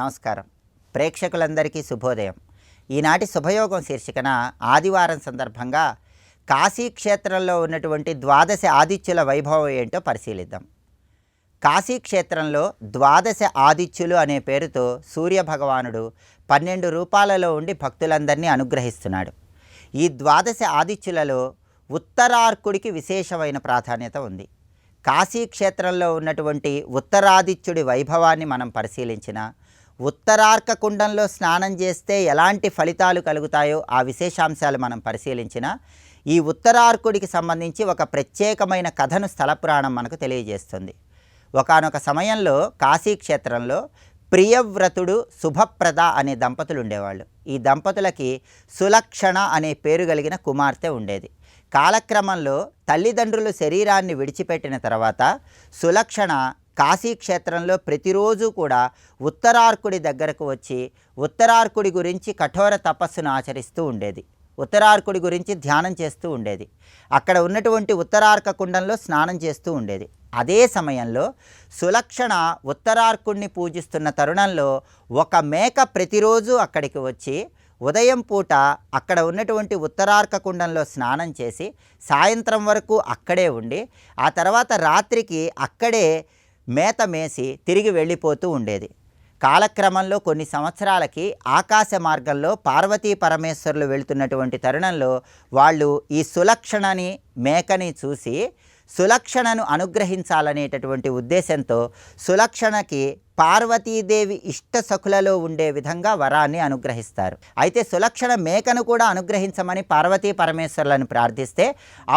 నమస్కారం. ప్రేక్షకులందరికీ శుభోదయం. ఈనాటి శుభయోగం శీర్షికన ఆదివారం సందర్భంగా కాశీ క్షేత్రంలో ఉన్నటువంటి ద్వాదశ ఆదిత్యుల వైభవం ఏంటో పరిశీలిద్దాం. కాశీ క్షేత్రంలో ద్వాదశ ఆదిత్యులు అనే పేరుతో సూర్యభగవానుడు 12 రూపాలలో ఉండి భక్తులందరినీ అనుగ్రహిస్తున్నాడు. ఈ ద్వాదశ ఆదిత్యులలో ఉత్తరార్కుడికి విశేషమైన ప్రాధాన్యత ఉంది. కాశీ క్షేత్రంలో ఉన్నటువంటి ఉత్తరాదిత్యుడి వైభవాన్ని మనం పరిశీలించిన, ఉత్తరార్క కుండంలో స్నానం చేస్తే ఎలాంటి ఫలితాలు కలుగుతాయో ఆ విశేషాంశాలు మనం పరిశీలించిన, ఈ ఉత్తరార్కుడికి సంబంధించి ఒక ప్రత్యేకమైన కథను స్థల పురాణం మనకు తెలియజేస్తుంది. ఒకానొక సమయంలో కాశీ క్షేత్రంలో ప్రియవ్రతుడు శుభప్రద అనే దంపతులు ఉండేవాళ్ళు. ఈ దంపతులకి సులక్షణ అనే పేరు కలిగిన కుమార్తె ఉండేది. కాలక్రమంలో తల్లిదండ్రులు శరీరాన్ని విడిచిపెట్టిన తర్వాత సులక్షణ కాశీ క్షేత్రంలో ప్రతిరోజు కూడా ఉత్తరార్కుడి దగ్గరకు వచ్చి ఉత్తరార్కుడి గురించి కఠోర తపస్సును ఆచరిస్తూ ఉండేది. ఉత్తరార్కుడి గురించి ధ్యానం చేస్తూ ఉండేది. అక్కడ ఉన్నటువంటి ఉత్తరార్క కుండంలో స్నానం చేస్తూ ఉండేది. అదే సమయంలో సులక్షణ ఉత్తరార్కుడిని పూజిస్తున్న తరుణంలో ఒక మేక ప్రతిరోజు అక్కడికి వచ్చి ఉదయం పూట అక్కడ ఉన్నటువంటి ఉత్తరార్క కుండంలో స్నానం చేసి సాయంత్రం వరకు అక్కడే ఉండి ఆ తర్వాత రాత్రికి అక్కడే మేత మేసి తిరిగి వెళ్ళిపోతూ ఉండేది. కాలక్రమంలో కొన్ని సంవత్సరాలకి ఆకాశ మార్గంలో పార్వతీ పరమేశ్వరులు వెళుతున్నటువంటి తరుణంలో వాళ్ళు ఈ సులక్షణని మేకని చూసి సులక్షణను అనుగ్రహించాలనేటటువంటి ఉద్దేశంతో సులక్షణకి పార్వతీదేవి ఇష్ట సఖులలో ఉండే విధంగా వరాన్ని అనుగ్రహిస్తారు. అయితే సులక్షణ మేకను కూడా అనుగ్రహించమని పార్వతీ పరమేశ్వరులను ప్రార్థిస్తే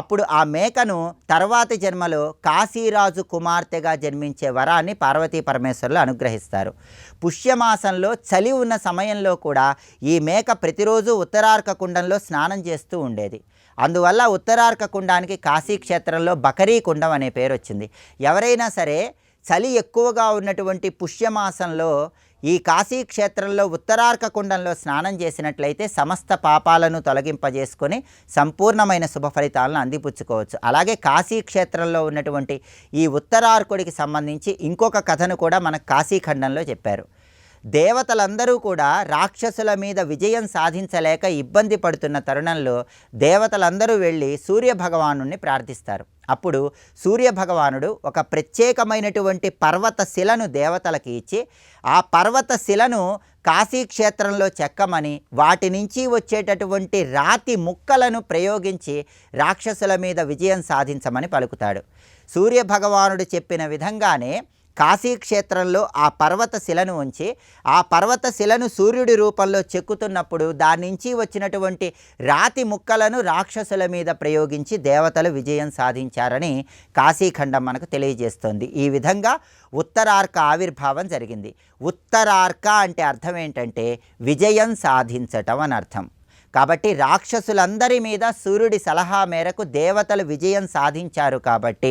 అప్పుడు ఆ మేకను తర్వాతి జన్మలో కాశీరాజు కుమార్తెగా జన్మించే వరాన్ని పార్వతీ పరమేశ్వరులు అనుగ్రహిస్తారు. పుష్యమాసంలో చలి ఉన్న సమయంలో కూడా ఈ మేక ప్రతిరోజు ఉత్తరార్క కుండంలో స్నానం చేస్తూ ఉండేది. అందువల్ల ఉత్తరార్క కుండానికి కాశీ క్షేత్రంలో బకరీ కుండం అనే పేరు వచ్చింది. ఎవరైనా సరే చలి ఎక్కువగా ఉన్నటువంటి పుష్యమాసంలో ఈ కాశీ క్షేత్రంలో ఉత్తరార్క కుండంలో స్నానం చేసినట్లయితే సమస్త పాపాలను తొలగింపజేసుకొని సంపూర్ణమైన శుభ ఫలితాలను అందిపుచ్చుకోవచ్చు. అలాగే కాశీ క్షేత్రంలో ఉన్నటువంటి ఈ ఉత్తరార్కుడికి సంబంధించి ఇంకొక కథను కూడా మనకు కాశీఖండంలో చెప్పారు. దేవతలందరూ కూడా రాక్షసుల మీద విజయం సాధించలేక ఇబ్బంది పడుతున్న తరుణంలో దేవతలందరూ వెళ్ళి సూర్యభగవానుడిని ప్రార్థిస్తారు. అప్పుడు సూర్యభగవానుడు ఒక ప్రత్యేకమైనటువంటి పర్వత శిలను దేవతలకి ఇచ్చి ఆ పర్వత శిలను కాశీ క్షేత్రంలో చెక్కమని వాటి నుంచి వచ్చేటటువంటి రాతి ముక్కలను ప్రయోగించి రాక్షసుల మీద విజయం సాధించమని పలుకుతాడు. సూర్యభగవానుడు చెప్పిన విధంగానే కాశీ క్షేత్రంలో ఆ పర్వత శిలను ఉంచి ఆ పర్వత శిలను సూర్యుడి రూపంలో చెక్కుతున్నప్పుడు దాని నుంచి వచ్చినటువంటి రాతి ముక్కలను రాక్షసుల మీద ప్రయోగించి దేవతలు విజయం సాధించారని కాశీఖండం మనకు తెలియజేస్తోంది. ఈ విధంగా ఉత్తరార్క ఆవిర్భావం జరిగింది. ఉత్తరార్క అంటే అర్థం ఏంటంటే విజయం సాధించటం అని అర్థం. కాబట్టి రాక్షసులందరి మీద సూర్యుడి సలహా మేరకు దేవతలు విజయం సాధించారు. కాబట్టి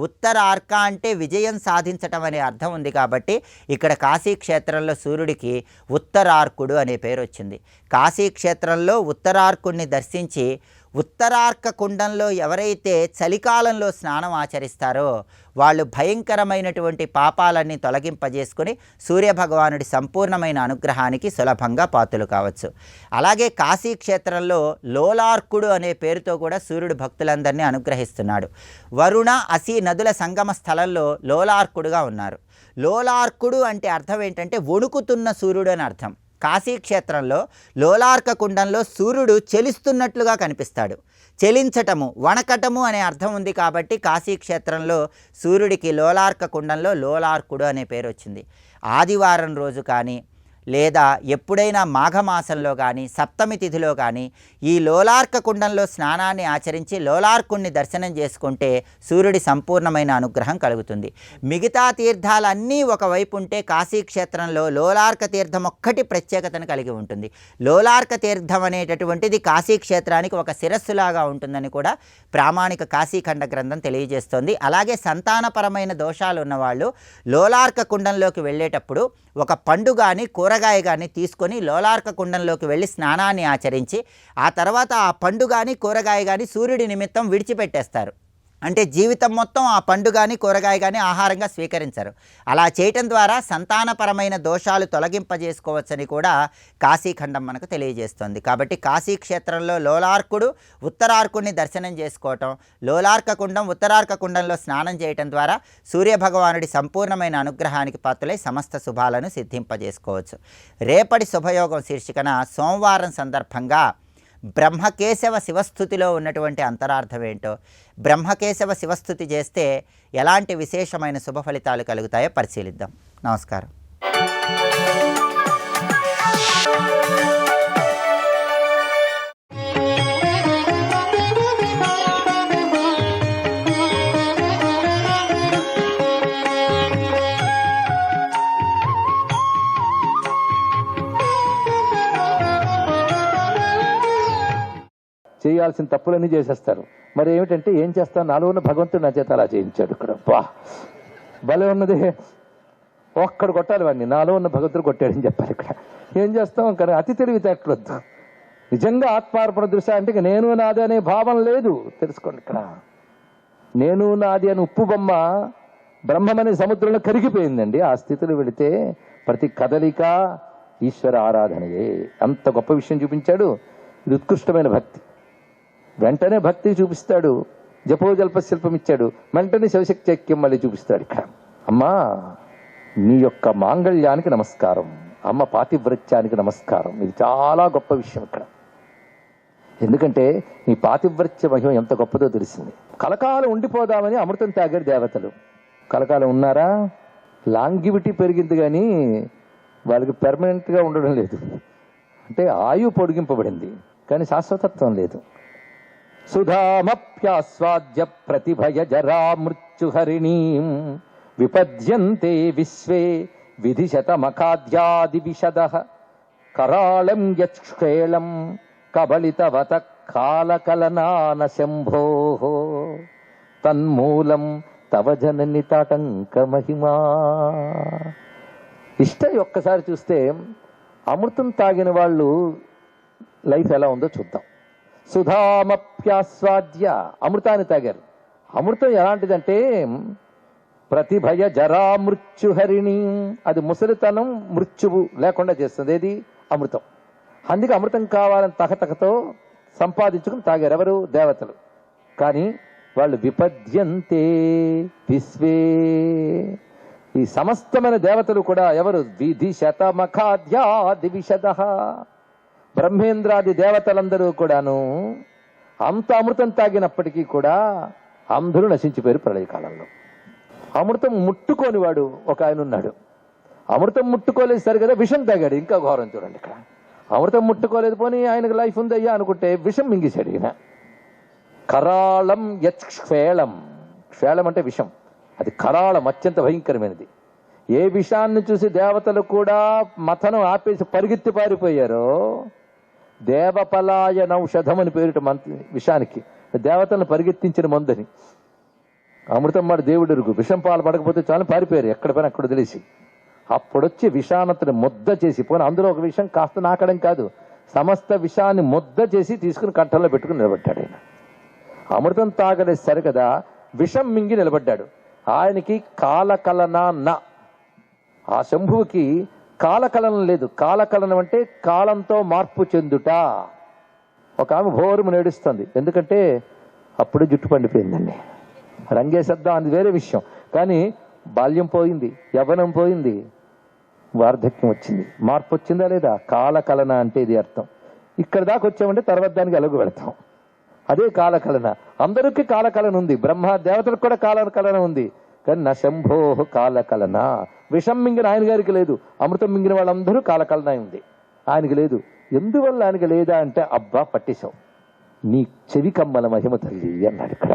ఉత్తరార్క అంటే విజయం సాధించటం అనే అర్థం ఉంది. కాబట్టి ఇక్కడ కాశీ క్షేత్రంలో సూర్యుడికి ఉత్తరార్కుడు అనే పేరు వచ్చింది. కాశీ క్షేత్రంలో ఉత్తరార్కుడిని దర్శించి ఉత్తరార్క కుండంలో ఎవరైతే చలికాలంలో స్నానం ఆచరిస్తారో వాళ్ళు భయంకరమైనటువంటి పాపాలన్నీ తొలగింపజేసుకుని సూర్యభగవానుడి సంపూర్ణమైన అనుగ్రహానికి సులభంగా పాత్రలు కావచ్చు. అలాగే కాశీ క్షేత్రంలో లోలార్కుడు అనే పేరుతో కూడా సూర్యుడు భక్తులందరినీ అనుగ్రహిస్తున్నాడు. వరుణ అసి నదుల సంగమ స్థలంలో లోలార్కుడుగా ఉన్నారు. లోలార్కుడు అంటే అర్థం ఏంటంటే వణుకుతున్న సూర్యుడు అని అర్థం. కాశీక్షేత్రంలో లోలార్క కుండంలో సూర్యుడు చెలిస్తున్నట్లుగా కనిపిస్తాడు. చెలించటము, వణకటము అనే అర్థం ఉంది. కాబట్టి కాశీక్షేత్రంలో సూర్యుడికి లోలార్క కుండంలో లోలార్కుడు అనే పేరు వచ్చింది. ఆదివారం రోజు కానీ లేదా ఎప్పుడైనా మాఘమాసంలో కానీ సప్తమి తిథిలో కానీ ఈ లోలార్క కుండంలో స్నానాన్ని ఆచరించి లోలార్కుడిని దర్శనం చేసుకుంటే సూర్యుడి సంపూర్ణమైన అనుగ్రహం కలుగుతుంది. మిగతా తీర్థాలన్నీ ఒకవైపు ఉంటే కాశీక్షేత్రంలో లోలార్క తీర్థం ఒక్కటి ప్రత్యేకతను కలిగి ఉంటుంది. లోలార్క తీర్థం అనేటటువంటిది కాశీక్షేత్రానికి ఒక శిరస్సులాగా ఉంటుందని కూడా ప్రామాణిక కాశీఖండ గ్రంథం తెలియజేస్తోంది. అలాగే సంతానపరమైన దోషాలు ఉన్నవాళ్ళు లోలార్క కుండంలోకి వెళ్ళేటప్పుడు ఒక పండు కానీ కూరగాయ కానీ తీసుకొని లోలార్క కుండంలోకి వెళ్ళి స్నానాన్ని ఆచరించి ఆ తర్వాత ఆ పండు కానీ కూరగాయ కానీ సూర్యుడి నిమిత్తం విడిచిపెట్టేస్తారు. అంటే జీవితం మొత్తం ఆ పండు కానీ కూరగాయ కానీ ఆహారంగా స్వీకరించరు. అలా చేయటం ద్వారా సంతానపరమైన దోషాలు తొలగింపజేసుకోవచ్చని కూడా కాశీఖండం మనకు తెలియజేస్తుంది. కాబట్టి కాశీ క్షేత్రంలో లోలార్కుడు ఉత్తరార్కుడిని దర్శనం చేసుకోవటం, లోలార్క కుండం ఉత్తరార్క కుండంలో స్నానం చేయటం ద్వారా సూర్యభగవానుడి సంపూర్ణమైన అనుగ్రహానికి పాత్రులై సమస్త శుభాలను సిద్ధింపజేసుకోవచ్చు. రేపటి శుభయోగం శీర్షికన సోమవారం సందర్భంగా బ్రహ్మకేశవ శివస్థుతిలో ఉన్నటువంటి అంతరార్థం ఏంటో, బ్రహ్మకేశవ శివస్థుతి చేస్తే ఎలాంటి విశేషమైన శుభ ఫలితాలు కలుగుతాయో పరిశీలిద్దాం. నమస్కారం. చేయాల్సిన తప్పులన్నీ చేసేస్తారు. మరి ఏమిటంటే ఏం చేస్తాను, నాలో ఉన్న భగవంతుడు నా చేత అలా చేయించాడు. ఇక్కడ బా భలే ఉన్నది, ఒక్కడు కొట్టాలి వాడిని, నాలో ఉన్న భగవంతుడు కొట్టాడని చెప్పాలి. ఇక్కడ ఏం చేస్తాం, కానీ అతి తెలివితేటలొద్దు. నిజంగా ఆత్మార్పణ దృష్టి అంటే ఇక నేను నాది అనే భావం లేదు. తెలుసుకోండి, ఇక్కడ నేను నాది అని ఉప్పు బొమ్మ బ్రహ్మమనే సముద్రంలో కరిగిపోయిందండి. ఆ స్థితిలో వెళితే ప్రతి కదలిక ఈశ్వర ఆరాధనయే. అంత గొప్ప విషయం చూపించాడు. ఇది ఉత్కృష్టమైన భక్తి. వెంటనే భక్తి చూపిస్తాడు, జపోజల్ప శిల్పం ఇచ్చాడు, వెంటనే శివశక్తి ఐక్యం మళ్ళీ చూపిస్తాడు. ఇక్కడ అమ్మా నీ యొక్క మాంగళ్యానికి నమస్కారం, అమ్మ పాతివ్రత్యానికి నమస్కారం. ఇది చాలా గొప్ప విషయం ఇక్కడ. ఎందుకంటే నీ పాతివ్రత్య మహిమ ఎంత గొప్పదో తెలిసింది. కలకాలం ఉండిపోదామని అమృతం తాగారు దేవతలు. కలకాలం ఉన్నారా? లాంగివిటీ పెరిగింది కానీ వాళ్ళకి పెర్మనెంట్గా ఉండడం లేదు. అంటే ఆయువు పొడిగింపబడింది కానీ శాశ్వతత్వం లేదు. సుధామప్యాస్వాద్య ప్రతిభయ జరా మృత్యుహరిణీం విపద్యంతే విశ్వే విధిశతమఖాద్యాది విశదః కరాళం యచ్ఛేళం కబళితవత కాలకలనాన శంభోః తన్మూలం తవ జనని తాటంక మహిమా. ఒక్కసారి చూస్తే అమృతం తాగిన వాళ్ళు లైఫ్ ఎలా ఉందో చూద్దాం. సుధామప్యాస్వాద్య అమృతాన్ని తాగారు. అమృతం ఎలాంటిదంటే ప్రతిభయ జరా మృత్యుహరిణి, అది ముసలితనం మృత్యువు లేకుండా చేస్తుంది. ఏది? అమృతం. అందుకే అమృతం కావాలని తహతహతో సంపాదించుకుని తాగారు. ఎవరు? దేవతలు. కానీ వాళ్ళు విపద్యంతే విశ్వే, ఈ సమస్తమైన దేవతలు కూడా ఎవరు? విధి శతమఖాద్యాది విశదః, బ్రహ్మేంద్రాది దేవతలందరూ కూడాను అంత అమృతం తాగినప్పటికీ కూడా అందరూ నశించిపోయారు ప్రళయకాలంలో. అమృతం ముట్టుకోని వాడు ఒక ఆయన ఉన్నాడు. అమృతం ముట్టుకోలేదు సరి కదా, విషం తాగాడు. ఇంకా ఘోరం చూడండి. ఇక్కడ అమృతం ముట్టుకోలేదు, పోనీ ఆయనకు లైఫ్ ఉందయ్యా అనుకుంటే విషం మింగేశాడు ఈయన. కరాళం యచ్ఛేళం, క్షేళం అంటే విషం, అది కరాళం అత్యంత భయంకరమైనది. ఏ విషాన్ని చూసి దేవతలు కూడా మథనం ఆపేసి పరిగెత్తి పారిపోయారో, దేవపలాయనౌషధం అని పేరిట విషానికి, దేవతలను పరిగెత్తించిన మందని. అమృతం మాట దేవుడు ఎరుగు, విషం పాలు పడకపోతే చాలు పారిపోయారు ఎక్కడ పైన అక్కడ తెలిసి. అప్పుడొచ్చి విషానతని ముద్ద చేసి, పోనీ అందులో ఒక విషయం కాస్త నాకడం కాదు, సమస్త విషాన్ని ముద్ద చేసి తీసుకుని కంఠంలో పెట్టుకుని నిలబడ్డాడు ఆయన. అమృతం తాగలేదు సరి కదా, విషం మింగి నిలబడ్డాడు. ఆయనకి కాలకలన న, ఆ శంభువుకి కాలకలనం లేదు. కాలకలనం అంటే కాలంతో మార్పు చెందుట. ఒక ఆమె భోరుము నేడుస్తుంది, ఎందుకంటే అప్పుడే జుట్టు పండిపోయిందండి. రంగేసేద్దాం అది వేరే విషయం, కానీ బాల్యం పోయింది, యవ్వనం పోయింది, వార్ధక్యం వచ్చింది. మార్పు వచ్చిందా లేదా? కాలకలన అంటే ఇది అర్థం. ఇక్కడ దాకా వచ్చామంటే తర్వాత దానికి ఎలాగో వెళతాం. అదే కాలకలన. అందరికీ కాలకలన ఉంది, బ్రహ్మ దేవతలకు కూడా కాలకలన ఉంది. కానీ నా శంభో కాలకలన. విషం మింగిన ఆయన గారికి లేదు, అమృతం మింగిన వాళ్ళందరూ కాలకలన ఉంది, ఆయనకి లేదు. ఎందువల్ల ఆయనకి లేదా అంటే, అబ్బా పట్టేశావు, నీ చెవి కమ్మల మహిమ తల్లి అన్నాడు ఇక్కడ.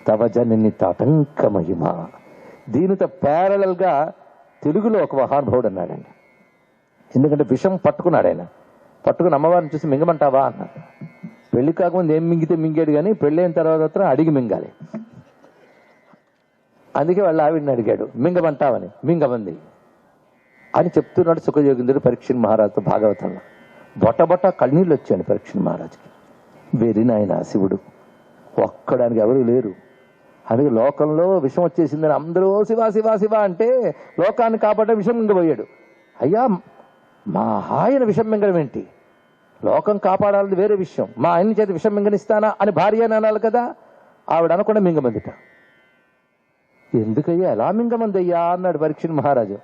తవ జనని తాటంక మహిమ. దీనితో ప్యారలల్ గా తెలుగులో ఒక మహానుభావుడు అన్నాడండి. ఎందుకంటే విషం పట్టుకున్నాడు ఆయన, పట్టుకుని అమ్మవారిని చూసి మింగమంటావా అన్నాడు. పెళ్లి కాకముందు ఏం మింగితే మింగాడు, కానీ పెళ్ళైన తర్వాత అడిగి మింగాలి. అందుకే వాళ్ళ ఆవిడని అడిగాడు, మింగమంటావని. మింగమంది అని చెప్తున్నాడు సుఖయోగింద్రుడు పరీక్షణ్ మహారాజుతో భాగవతంలో. బొట్టబొట్ట కన్నీళ్ళు వచ్చాడు పరీక్షణ్ మహారాజుకి. వెర్రి నాయన శివుడు, ఒక్కడానికి ఎవరు లేరు, అందుకే లోకంలో విషం వచ్చేసిందని అందరూ శివ శివ శివ అంటే లోకాన్ని కాపాడే విషం మింగబోయాడు. అయ్యా మా ఆయన విషం మింగడం ఏంటి? లోకం కాపాడాలని వేరే విషయం. మా ఆయన చేతి విషం మింగనిస్తానా అని భార్య అని అనాలి కదా. ఆవిడ అనకుండా మింగమందిట. ఎందుకయ్యా ఎలా మింగమందయ్యా అన్నాడు పరీక్ష మహారాజు.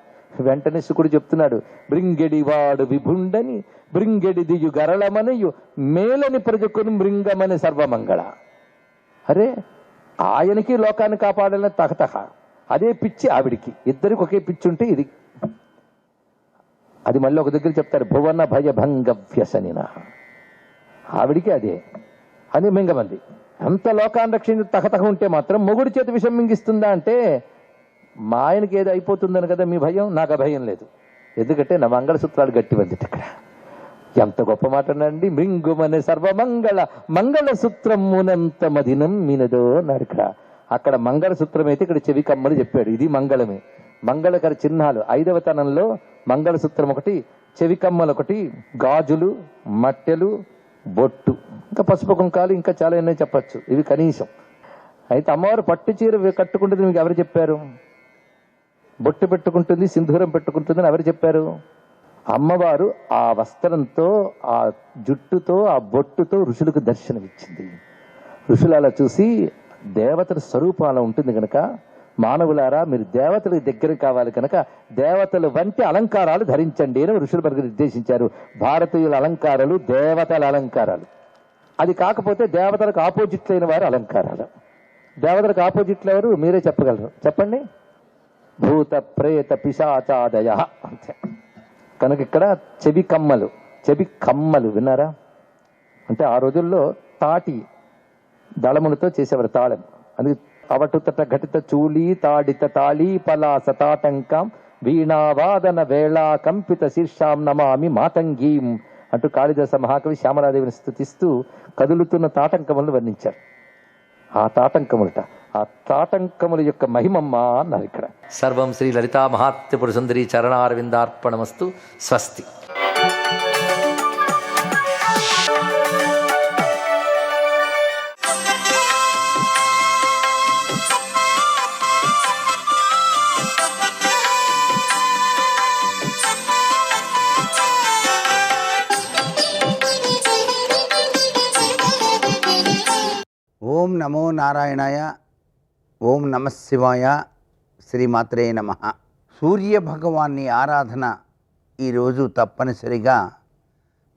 వెంటనే శుకుడు చెప్తున్నాడు, బృంగెడి వాడు విభుండని బృంగెడి దియు గరళమనయు మేలని ప్రజకుని మృంగమని సర్వమంగళ. అరే ఆయనకి లోకాన్ని కాపాడాలని తహతహ, అదే పిచ్చి ఆవిడికి. ఇద్దరికి ఒకే పిచ్చి ఉంటే ఇది. అది మళ్ళీ ఒక దగ్గర చెప్తారు, భువన భయ భంగ వ్యసనిన. ఆవిడికి అదే అని మింగమంది. అంత లోకాన్ని రక్షించి తహతహ ఉంటే మాత్రం మొగుడి చేతి విషం మింగిస్తుందా అంటే మా ఆయనకి ఏది అయిపోతుందని కదా మీ భయం. నాకు ఆ భయం లేదు. ఎందుకంటే నా మంగళసూత్రాలు గట్టి వందిట. ఇక్కడ ఎంత గొప్ప మాట అనండి. మృంగుమనే సర్వమంగళ మంగళసూత్రమునంత మదినం మీనదో అన్నాడు. అక్కడ మంగళసూత్రం అయితే ఇక్కడ చెవి కమ్మలు చెప్పాడు. ఇది మంగళమే. మంగళకర చిహ్నాలు 5వ తనంలో మంగళసూత్రం ఒకటి, చెవి కమ్మలు ఒకటి, గాజులు, మట్టెలు, బొట్టు, ఇంకా పసుపు కుంకాలు, ఇంకా చాలా ఎన్నో చెప్పచ్చు. ఇవి కనీసం. అయితే అమ్మవారు పట్టు చీర కట్టుకుంటుంది మీకు ఎవరు చెప్పారు? బొట్టు పెట్టుకుంటుంది, సింధూరం పెట్టుకుంటుందని ఎవరు చెప్పారు? అమ్మవారు ఆ వస్త్రంతో, ఆ జుట్టుతో, ఆ బొట్టుతో ఋషులకు దర్శనమిచ్చింది. ఋషులు అలా చూసి దేవతల స్వరూపం అలా ఉంటుంది కనుక, మానవులారా మీరు దేవతలకు దగ్గర కావాలి కనుక దేవతల వంటి అలంకారాలు ధరించండి అని ఋషులు మనకు నిర్దేశించారు. భారతీయుల అలంకారాలు దేవతల అలంకారాలు. అది కాకపోతే దేవతలకు ఆపోజిట్ అయిన వారు అలంకారాలు. దేవతలకు ఆపోజిట్లు ఎవరు మీరే చెప్పగలరు, చెప్పండి. భూత ప్రేత పిశాచాదయ అంతే. కనుక ఇక్కడ చెవి కమ్మలు విన్నారా? అంటే ఆ రోజుల్లో తాటి దళములతో చేసేవారు తాళం. అందుకే అవటుతట ఘటిత చూలి తాడిత తాళి పలాస తాటంకం వీణావాదన వేళా కంపిత శీర్షాం నమామి మాతంగీం అంటూ కాళిదాస మహాకవి శ్యామలాదేవిని స్తుతిస్తూ కదులుతున్న తాటంకములను వర్ణించారు. ఆ తాటంకముల యొక్క మహిమమ్మ అన్నారు ఇక్కడ. సర్వం శ్రీ లలితా మహాత్రిపుర సుందరి చరణారవిందార్పణమస్తు. స్వస్తి. ఓం నమో నారాయణాయ. ఓం నమ శివాయ. శ్రీమాత్రే నమ. సూర్య భగవాన్ని ఆరాధన ఈరోజు తప్పనిసరిగా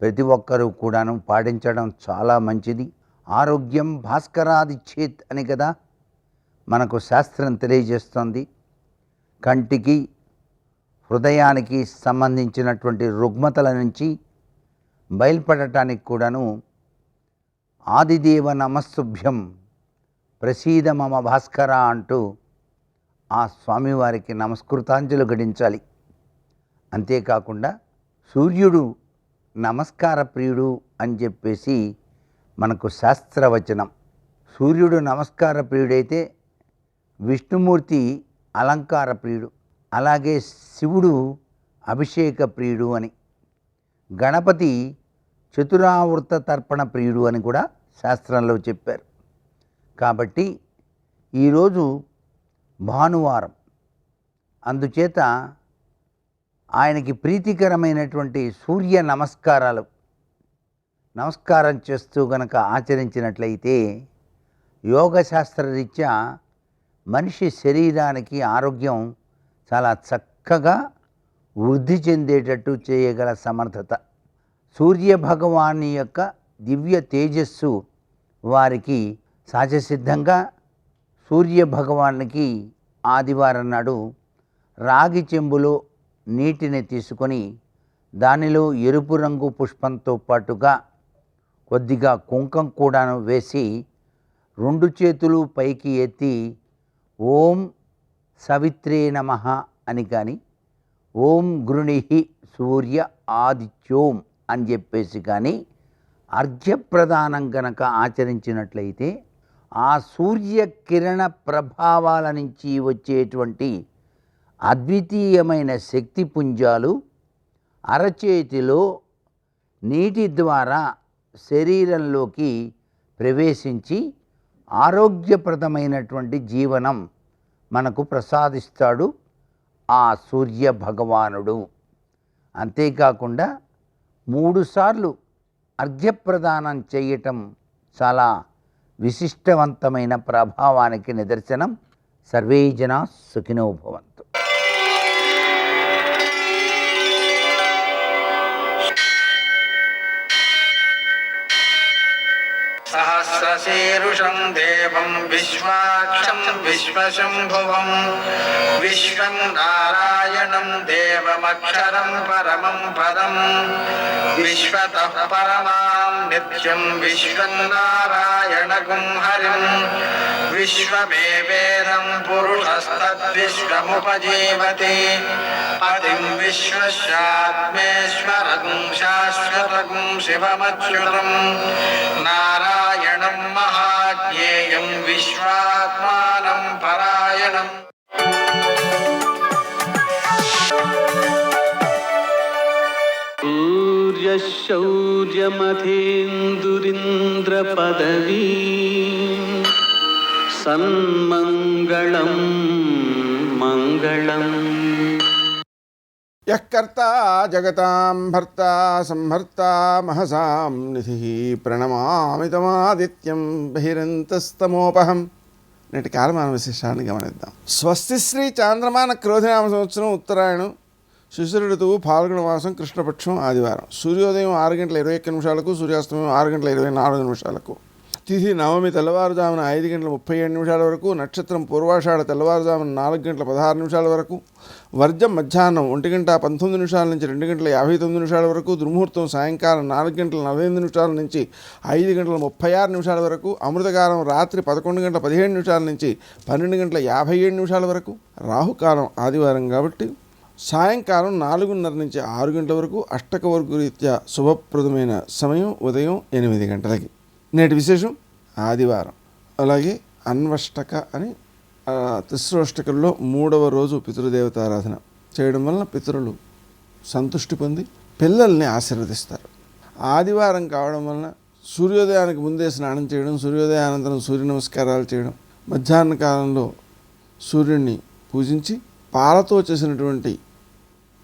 ప్రతి ఒక్కరూ కూడాను పాటించడం చాలా మంచిది. ఆరోగ్యం భాస్కరాదిచ్చేత్ అని కదా మనకు శాస్త్రం తెలియజేస్తోంది. కంటికి హృదయానికి సంబంధించినటువంటి రుగ్మతల నుంచి బయలుపడటానికి కూడాను ఆదిదేవ నమస్తుభ్యం ప్రసీద మమ భాస్కర అంటూ ఆ స్వామివారికి నమస్కృతాంజలు గడించాలి. అంతేకాకుండా సూర్యుడు నమస్కార ప్రియుడు అని చెప్పేసి మనకు శాస్త్రవచనం. సూర్యుడు నమస్కార ప్రియుడైతే విష్ణుమూర్తి అలంకార ప్రియుడు, అలాగే శివుడు అభిషేక ప్రియుడు అని, గణపతి చతురావృత తర్పణ ప్రియుడు అని కూడా శాస్త్రంలో చెప్పారు. కాబట్టి ఈరోజు భానువారం, అందుచేత ఆయనకి ప్రీతికరమైనటువంటి సూర్య నమస్కారం చేస్తూ గనక ఆచరించినట్లయితే యోగశాస్త్రరీత్యా మనిషి శరీరానికి ఆరోగ్యం చాలా చక్కగా వృద్ధి చెందేటట్టు చేయగల సమర్థత సూర్య భగవాని యొక్క దివ్య తేజస్సు వారికి సహజసిద్ధంగా. సూర్య భగవానికి ఆదివారం నాడు రాగి చెంబులో నీటిని తీసుకొని దానిలో ఎరుపు రంగు పుష్పంతో పాటుగా కొద్దిగా కుంకం కూడాను వేసి 2 చేతులు పైకి ఎత్తి ఓం సవిత్రే నమః అని కానీ, ఓం గృణిహి సూర్య ఆదిత్యోం అని చెప్పేసి కానీ అర్ఘ్యప్రదానం కనుక ఆచరించినట్లయితే ఆ సూర్యకిరణ ప్రభావాల నుంచి వచ్చేటువంటి అద్వితీయమైన శక్తి పుంజాలు అరచేతిలో నీటి ద్వారా శరీరంలోకి ప్రవేశించి ఆరోగ్యప్రదమైనటువంటి జీవనం మనకు ప్రసాదిస్తాడు ఆ సూర్య భగవానుడు. అంతేకాకుండా 3 సార్లు అర్ఘ్యప్రదానం చేయటం చాలా విశిష్టవంతమైన ప్రభావానికి నిదర్శనం. సర్వే జనా సుఖినో భవంతు. సహస్రశీరుషం దేవం విశ్వాక్షం విశ్వశంభువం విశ్వం నారాయణం దేవమక్షరం పరమం పదం విశ్వతః పరమాం నిత్యం విశ్వం నారాయణగుం హరిం విశ్వమేవేదం పురుషస్తద్విశ్వముపజీవతి పతిం విశ్వస్యాత్మేశ్వరం శాశ్వతం శివమచ్యుతం నారాయణం మహాజ్ఞేయం విశ్వాత్మానం పరాయణం. సూర్యశౌర్యమథేందురింద్రపదవీ సన్మంగళం మంగళం. యః కర్తా జగతాం భర్తా సంహర్తా మహసాం నిధిః ప్రణమామి తమాదిత్యం బహిరంతస్తమోపహం. నేటి కాలమాన విశేషాన్ని గమనిద్దాం. స్వస్తి శ్రీ చాంద్రమాన క్రోధినామ సంవత్సరం ఉత్తరాయణం శిశిర ఋతువు ఫాల్గుణ మాసం కృష్ణపక్షం ఆదివారం. సూర్యోదయం 6:21 సూర్యాస్తమయం 6:24 తిథి నవమి తెల్లవారుజామున 5:37 వరకు, నక్షత్రం పూర్వాషాఢ తెల్లవారుజామున 4:16 వరకు, వర్జం మధ్యాహ్నం 1:19 నుంచి 2:59 వరకు, దుర్ముహూర్తం సాయంకాలం 4:48 నుంచి 5:36 వరకు, అమృతకాలం రాత్రి 11:17 నుంచి 12:57 వరకు, రాహుకాలం ఆదివారం కాబట్టి సాయంకాలం 4:30 నుంచి 6 గంటల వరకు, అష్టక వర్గు రీత్యా శుభప్రదమైన సమయం ఉదయం 8 గంటలకి. నేటి విశేషం ఆదివారం. అలాగే అన్వష్టక అని తిస్రోష్టకంలో 3వ రోజు పితృదేవతారాధన చేయడం వలన పితరులు సంతుష్టి పొంది పిల్లల్ని ఆశీర్వదిస్తారు. ఆదివారం కావడం వలన సూర్యోదయానికి ముందే స్నానం చేయడం, సూర్యోదయానంతరం సూర్య నమస్కారాలు చేయడం, మధ్యాహ్న కాలంలో సూర్యుడిని పూజించి పాలతో చేసినటువంటి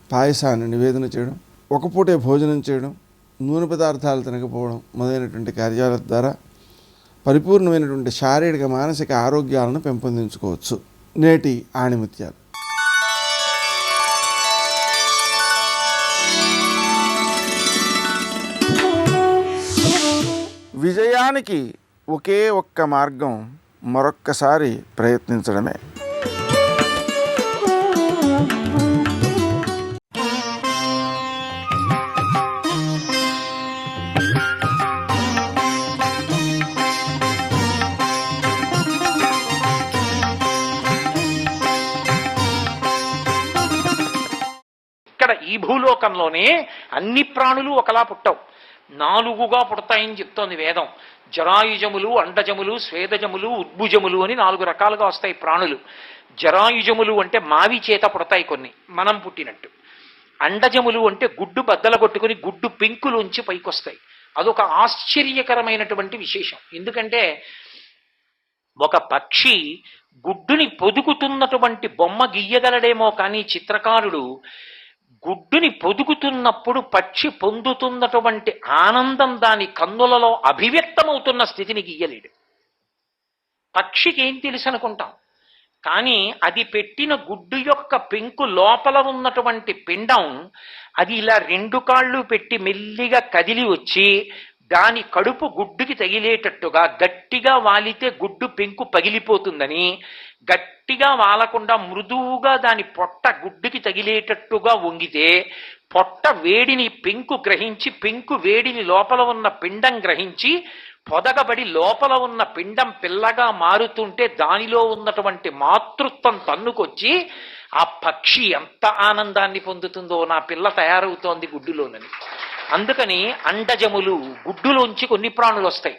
పాయసాన్ని నివేదన చేయడం, ఒక పూటే భోజనం చేయడం, నూనె పదార్థాలు తినకపోవడం మొదలైనటువంటి కార్యాల ద్వారా పరిపూర్ణమైనటువంటి శారీరక మానసిక ఆరోగ్యాలను పెంపొందించుకోవచ్చు. నేటి ఆణిముత్యాలు. విజయానికి ఒకే ఒక్క మార్గం, మరొక్కసారి ప్రయత్నించడమే. ఈ భూలోకంలోనే అన్ని ప్రాణులు ఒకలా పుట్టవు, 4గా పుడతాయని చెప్తోంది వేదం. జరాయుజములు, అండజములు, స్వేదజములు, ఉద్భుజములు అని 4 రకాలుగా వస్తాయి ప్రాణులు. జరాయుజములు అంటే మావి చేత పుడతాయి కొన్ని, మనం పుట్టినట్టు. అండజములు అంటే గుడ్డు బద్దల కొట్టుకుని గుడ్డు పెంకులోంచి పైకొస్తాయి. అదొక ఆశ్చర్యకరమైనటువంటి విశేషం. ఎందుకంటే ఒక పక్షి గుడ్డుని పొదుగుతున్నటువంటి బొమ్మ గీయగలడేమో కానీ చిత్రకారుడు గుడ్డుని పొదుగుతున్నప్పుడు పక్షి పొందుతున్నటువంటి ఆనందం దాని కన్నులలో అభివ్యక్తమవుతున్న స్థితిని గీయలేడు. పక్షికి ఏం తెలుసు అనుకుంటాం, కానీ అది పెట్టిన గుడ్డు యొక్క పెంకు లోపల ఉన్నటువంటి పిండం అది ఇలా 2 కాళ్ళు పెట్టి మెల్లిగా కదిలి వచ్చి దాని కడుపు గుడ్డుకి తగిలేటట్టుగా గట్టిగా వాలితే గుడ్డు పెంకు పగిలిపోతుందని, గట్టిగా వాలకుండా మృదువుగా దాని పొట్ట గుడ్డుకి తగిలేటట్టుగా వంగితే పొట్ట వేడిని పెంకు గ్రహించి, పెంకు వేడిని లోపల ఉన్న పిండం గ్రహించి పొదగబడి లోపల ఉన్న పిండం పిల్లగా మారుతుంటే దానిలో ఉన్నటువంటి మాతృత్వం తన్నుకొచ్చి ఆ పక్షి ఎంత ఆనందాన్ని పొందుతుందో, నా పిల్ల తయారవుతోంది గుడ్డులోనని. అందుకని అండజములు గుడ్డులోంచి కొన్ని ప్రాణులు వస్తాయి,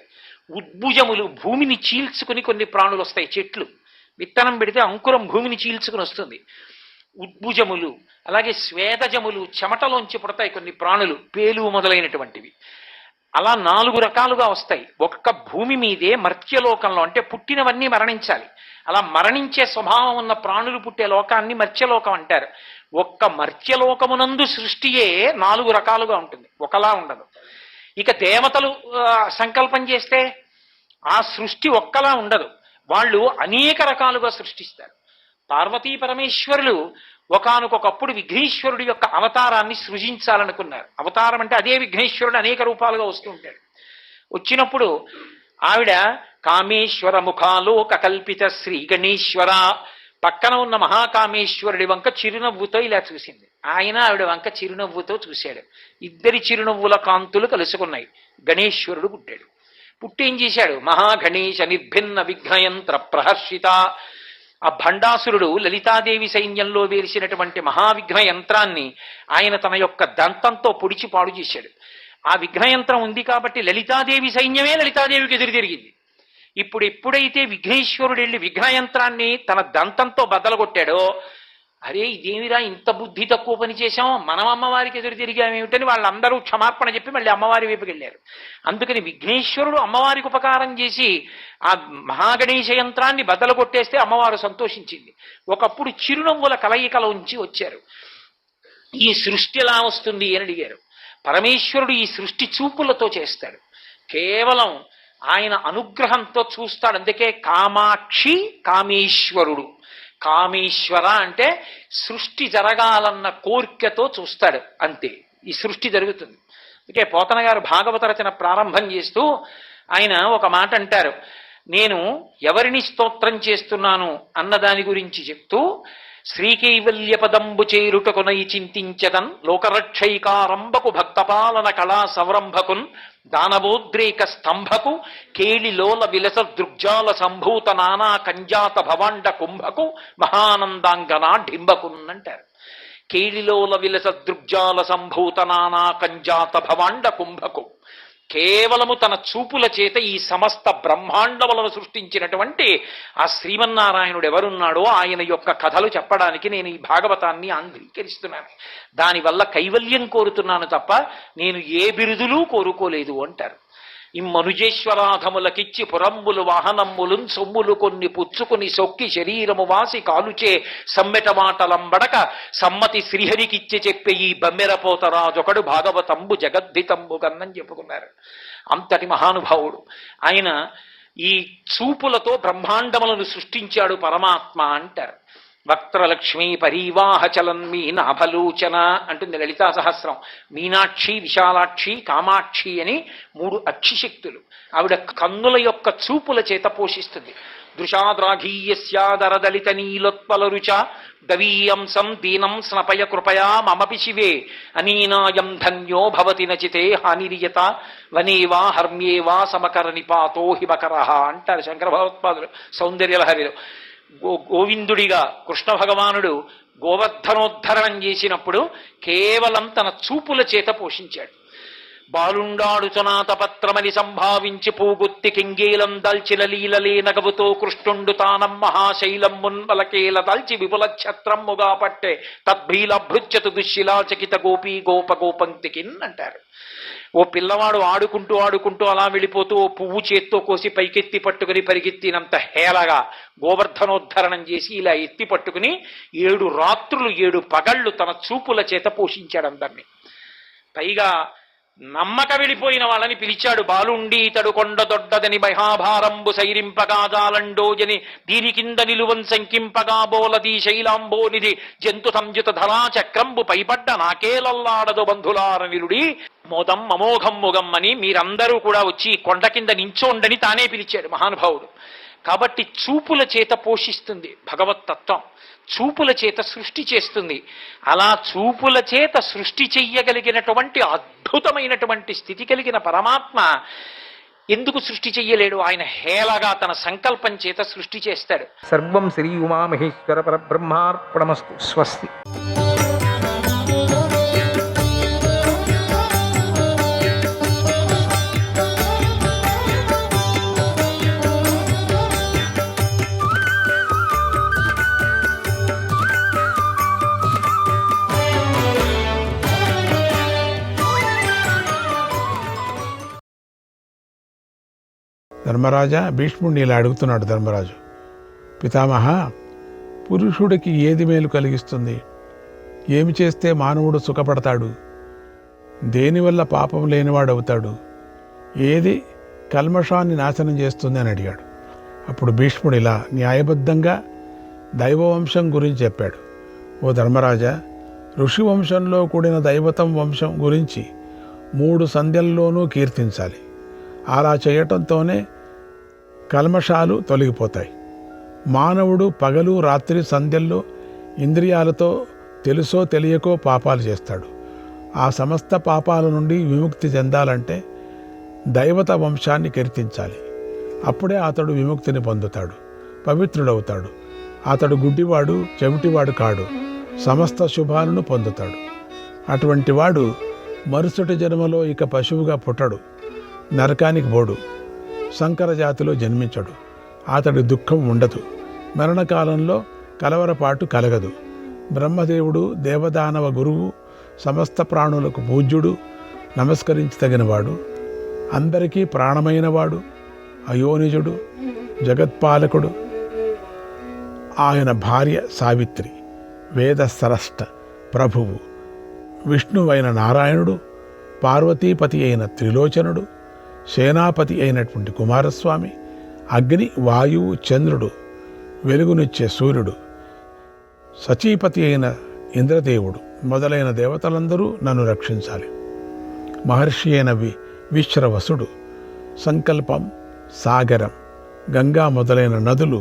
ఉద్భుజములు భూమిని చీల్చుకుని కొన్ని ప్రాణులు వస్తాయి. చెట్లు విత్తనం పెడితే అంకురం భూమిని చీల్చుకుని వస్తుంది. ఉద్భుజములు, అలాగే స్వేదజములు చెమటలోంచి పుడతాయి కొన్ని ప్రాణులు, పేలు మొదలైనటువంటివి. అలా 4 రకాలుగా వస్తాయి. ఒక్క భూమి మీదే మర్త్యలోకంలో, అంటే పుట్టినవన్నీ మరణించాలి, అలా మరణించే స్వభావం ఉన్న ప్రాణులు పుట్టే లోకాన్ని మర్త్యలోకం అంటారు. ఒక్క మర్త్యలోకమునందు సృష్టియే 4 రకాలుగా ఉంటుంది, ఒకలా ఉండదు. ఇక దేవతలు సంకల్పం చేస్తే ఆ సృష్టి ఒక్కలా ఉండదు, వాళ్ళు అనేక రకాలుగా సృష్టిస్తారు. పార్వతీ పరమేశ్వరులు ఒకానొకప్పుడు విఘ్నేశ్వరుడి యొక్క అవతారాన్ని సృజించాలనుకున్నారు. అవతారం అంటే అదే విఘ్నేశ్వరుడు అనేక రూపాలుగా వస్తూ ఉంటాడు. వచ్చినప్పుడు ఆవిడ కామేశ్వర ముఖాలోక కల్పిత శ్రీ గణేశ్వర, పక్కన ఉన్న మహాకామేశ్వరుడి వంక చిరునవ్వుతో ఇలా చూసింది. ఆయన ఆవిడ వంక చిరునవ్వుతో చూశాడు. ఇద్దరి చిరునవ్వుల కాంతులు కలుసుకున్నాయి. గణేశ్వరుడు పుట్టాడు. పుట్టేం చేశాడు? మహాగణేశ నిర్భిన్న విఘ్నయంత్ర ప్రహర్షిత. ఆ భండాసురుడు లలితాదేవి సైన్యంలో వేసినటువంటి మహావిఘ్న యంత్రాన్ని ఆయన తన యొక్క దంతంతో పొడిచి పాడు చేశాడు. ఆ విఘ్నయంత్రం ఉంది కాబట్టి లలితాదేవి సైన్యమే లలితాదేవికి ఎదురు తిరిగింది. ఇప్పుడు ఎప్పుడైతే విఘ్నేశ్వరుడు వెళ్ళి విఘ్నయంత్రాన్ని తన దంతంతో బద్దలగొట్టాడో, అరే ఇదేమిరా ఇంత బుద్ధి తక్కువ పని చేశాం, మనం అమ్మవారికి ఎదురు తిరిగామేమిటని వాళ్ళందరూ క్షమాపణ చెప్పి మళ్ళీ అమ్మవారి వైపుకి వెళ్ళారు. అందుకని విఘ్నేశ్వరుడు అమ్మవారికి ఉపకారం చేసి ఆ మహాగణేశ యంత్రాన్ని బద్దలు కొట్టేస్తే అమ్మవారు సంతోషించింది. ఒకప్పుడు చిరునవ్వుల కలయికలోంచి వచ్చారు. ఈ సృష్టి ఎలా వస్తుంది అని అడిగారు. పరమేశ్వరుడు ఈ సృష్టి చూపులతో చేస్తాడు, కేవలం ఆయన అనుగ్రహంతో చూస్తాడు. అందుకే కామాక్షి కామేశ్వరుడు. కామేశ్వర అంటే సృష్టి జరగాలన్న కోరికతో చూస్తాడు, అంతే ఈ సృష్టి జరుగుతుంది. అందుకే పోతన గారు భాగవత రచన ప్రారంభం చేస్తూ ఆయన ఒక మాట అంటారు, నేను ఎవరిని స్తోత్రం చేస్తున్నాను అన్నదాని గురించి చెప్తూ, శ్రీకైవల్య పదంబు చేరుటకునై చింతించదన్ లోకరక్షైకారంభకు భక్తపాలన కళా సంరంభకున్ దానవోద్రేక స్తంభకు కేళిలోల విలస దృగ్జాల సంభూత నానా కంజాత భవాండ కుంభకు మహానందాంగనా డింబకున్ అంటారు. కేళిలోల విలస దృగ్జాల సంభూత నానా కంజాత భవాండ కుంభకు, కేవలము తన చూపుల చేత ఈ సమస్త బ్రహ్మాండములను సృష్టించినటువంటి ఆ శ్రీమన్నారాయణుడు ఎవరున్నాడో ఆయన యొక్క కథలు చెప్పడానికి నేను ఈ భాగవతాన్ని ఆంధ్రీకరిస్తున్నాను. దానివల్ల కైవల్యం కోరుతున్నాను తప్ప నేను ఏ బిరుదులు కోరుకోలేదు అంటారు. ఇమ్మనుజేశ్వరాధములకిచ్చి పురంబులు వాహనమ్ములున్ సొమ్ములు కొన్ని పుచ్చుకుని సొక్కి శరీరము వాసి కాలుచే సమ్మెట మాటలంబడక సమ్మతి శ్రీహరికిచ్చి చెప్పే ఈ బమ్మెరపోతరాజొకడు భాగవతంబు జగద్ధితంబు కన్నని చెప్పుకున్నారు. అంతటి మహానుభావుడు ఆయన. ఈ చూపులతో బ్రహ్మాండములను సృష్టించాడు పరమాత్మ అంటారు. వక్త్రలక్ష్మీ పరీవాహ చలన్మీ నాభలోచన అంటుంది లలితా సహస్రం. మీనాక్షి, విశాలాక్షి, కామాక్షి అని 3 అక్షిశక్తులు. ఆవిడ కన్నుల యొక్క చూపుల చేత పోషిస్తుంది. దృశాద్రాఘీయస్యాదరదలిత నీలోత్పలరుచ దవీయంసం దీనం స్నపయ కృపయా మమపి శివే అనీనాయం ధన్యో భవతి నచితే హానిరియత వనేవా హర్మ్యేవా సమకర నిపాతో హిమకరః అంటారు శంకర భగవత్పాదులు సౌందర్యలహరిలో. గోవిందుడిగా కృష్ణ భగవానుడు గోవర్ధనోద్ధరణం చేసినప్పుడు కేవలం తన చూపుల చేత పోషించాడు. బాలుండాడుచునాత పత్రమని సంభావించి పూగుత్తి కింగేలం దాల్చిన లీలలే నగవుతో కృష్ణుండు తానం మహాశైలం మున్వలకేల దాల్చి విపుల ఛత్రమ్ముగా పట్టే తద్భీల భృత్యతు దుశ్శిలాచకిత గోపీ గోప గోపంక్తికిన్ అంటారు. ఓ పిల్లవాడు ఆడుకుంటూ ఆడుకుంటూ అలా వెళ్ళిపోతూ ఓ పువ్వు చేత్తో కోసి పైకెత్తి పట్టుకుని పరిగెత్తినంత హేళగా గోవర్ధనోద్ధరణం చేసి ఇలా ఎత్తి పట్టుకుని 7 రాత్రులు 7 పగళ్ళు తన చూపుల చేత పోషించాడు అందరినీ. పైగా నమ్మక వెళ్ళిపోయిన వాళ్ళని పిలిచాడు. బాలుండి ఇతడు కొండ దొడ్డదని మహాభారంబు సైరింపగా జాలండోజని దీని కింద నిలువన్ శంకింపగా బోలది శైలాంబోనిది జంతు సంయుత ధరా చక్రంబు పైపడ్డ నాకేలల్లాడదు బంధులారనిలుడి మోదం అమోఘం ముగమ్మని మీరందరూ కూడా వచ్చి కొండ కింద నించోండని తానే పిలిచాడు మహానుభావుడు. కాబట్టి చూపుల చేత పోషిస్తుంది భగవత్తత్వం, చూపుల చేత సృష్టి చేస్తుంది. అలా చూపుల చేత సృష్టి చెయ్యగలిగినటువంటి అద్భుతమైనటువంటి స్థితి కలిగిన పరమాత్మ ఎందుకు సృష్టి చెయ్యలేడు? ఆయన హేళగా తన సంకల్పం చేత సృష్టి చేస్తాడు. సర్వం శ్రీ ఉమామహేశ్వర పరబ్రహ్మార్పణమస్తు. స్వస్తి. ధర్మరాజా, భీష్ముడిని ఇలా అడుగుతున్నాడు ధర్మరాజు. పితామహ, పురుషుడికి ఏది మేలు కలిగిస్తుంది? ఏమి చేస్తే మానవుడు సుఖపడతాడు? దేనివల్ల పాపం లేనివాడవుతాడు? ఏది కల్మషాన్ని నాశనం చేస్తుంది అని అడిగాడు. అప్పుడు భీష్ముడు ఇలా న్యాయబద్ధంగా దైవవంశం గురించి చెప్పాడు. ఓ ధర్మరాజా, ఋషివంశంలో కూడిన దైవతం వంశం గురించి 3 సంధ్యల్లోనూ కీర్తించాలి. అలా చేయటంతోనే కల్మషాలు తొలగిపోతాయి. మానవుడు పగలు రాత్రి సంధ్యల్లో ఇంద్రియాలతో తెలుసో తెలియకో పాపాలు చేస్తాడు. ఆ సమస్త పాపాల నుండి విముక్తి చెందాలంటే దైవత వంశాన్ని కీర్తించాలి. అప్పుడే అతడు విముక్తిని పొందుతాడు, పవిత్రుడవుతాడు. అతడు గుడ్డివాడు, చెవిటివాడు కాడు, సమస్త శుభాలను పొందుతాడు. అటువంటి వాడు మరుసటి జన్మలో ఇక పశువుగా పుట్టడు, నరకానికి పోడు, సంకర జాతిలో జన్మించడు. అతడి దుఃఖం ఉండదు, మరణకాలంలో కలవరపాటు కలగదు. బ్రహ్మదేవుడు, దేవదానవ గురువు, సమస్త ప్రాణులకు పూజ్యుడు, నమస్కరించదగినవాడు, అందరికీ ప్రాణమైనవాడు, అయోనిజుడు, జగత్పాలకుడు. ఆయన భార్య సావిత్రి, వేద సరష్ట ప్రభువు, విష్ణువైన నారాయణుడు, పార్వతీపతి అయిన త్రిలోచనుడు, సేనాపతి అయినటువంటి కుమారస్వామి, అగ్ని, వాయువు, చంద్రుడు, వెలుగునిచ్చే సూర్యుడు, సచీపతి అయిన ఇంద్రదేవుడు మొదలైన దేవతలందరూ నన్ను రక్షించాలి. మహర్షి అయిన విశ్రవసుడు, సంకల్పం, సాగరం, గంగా మొదలైన నదులు,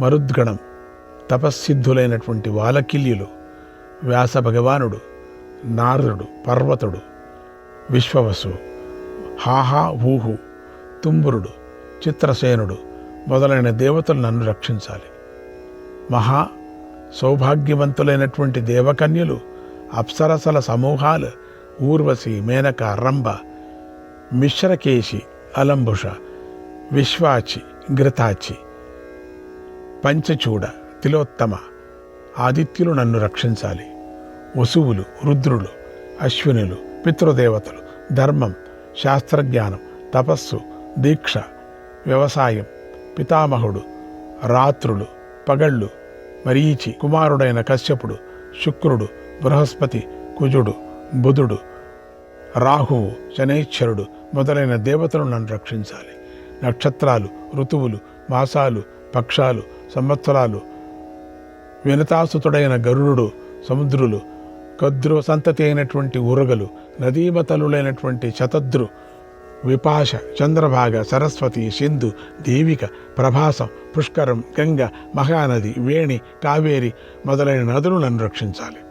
మరుద్గణం, తపస్సిద్ధులైనటువంటి వాలకిల్యులు, వ్యాస భగవానుడు, నారదుడు, పర్వతుడు, విశ్వవసువు, హాహా ఊహు, తుంబురుడు, చిత్రసేనుడు మొదలైన దేవతలు నన్ను రక్షించాలి. మహా సౌభాగ్యవంతులైనటువంటి దేవకన్యలు, అప్సరసల సమూహాలు, ఊర్వశి, మేనక, రంభ, మిశ్రకేశి, అలంబుష, విశ్వాచి, ఘృతాచి, పంచచూడ, తిలోత్తమ ఆదిత్యులు నన్ను రక్షించాలి. వసువులు, రుద్రులు, అశ్వినులు, పితృదేవతలు, ధర్మం, శాస్త్రజ్ఞానం, తపస్సు, దీక్ష, వ్యవసాయం, పితామహుడు, రాత్రులు, పగళ్ళు, మరీచి, కుమారుడైన కశ్యపుడు, శుక్రుడు, బృహస్పతి, కుజుడు, బుధుడు, రాహువు, శనైశ్వరుడు మొదలైన దేవతలు నన్ను రక్షించాలి. నక్షత్రాలు, ఋతువులు, మాసాలు, పక్షాలు, సంవత్సరాలు, వినతాసుతుడైన గరుడు, సముద్రులు, కద్రు సంతతి అయినటువంటి ఉరగలు, నదీమతలులైనటువంటి శతద్రు, విపాశ, చంద్రభాగ, సరస్వతి, సింధు, దేవిక, ప్రభాసం, పుష్కరం, గంగ, మహానది, వేణి, కావేరి మొదలైన నదులు నన్ను రక్షించాలి.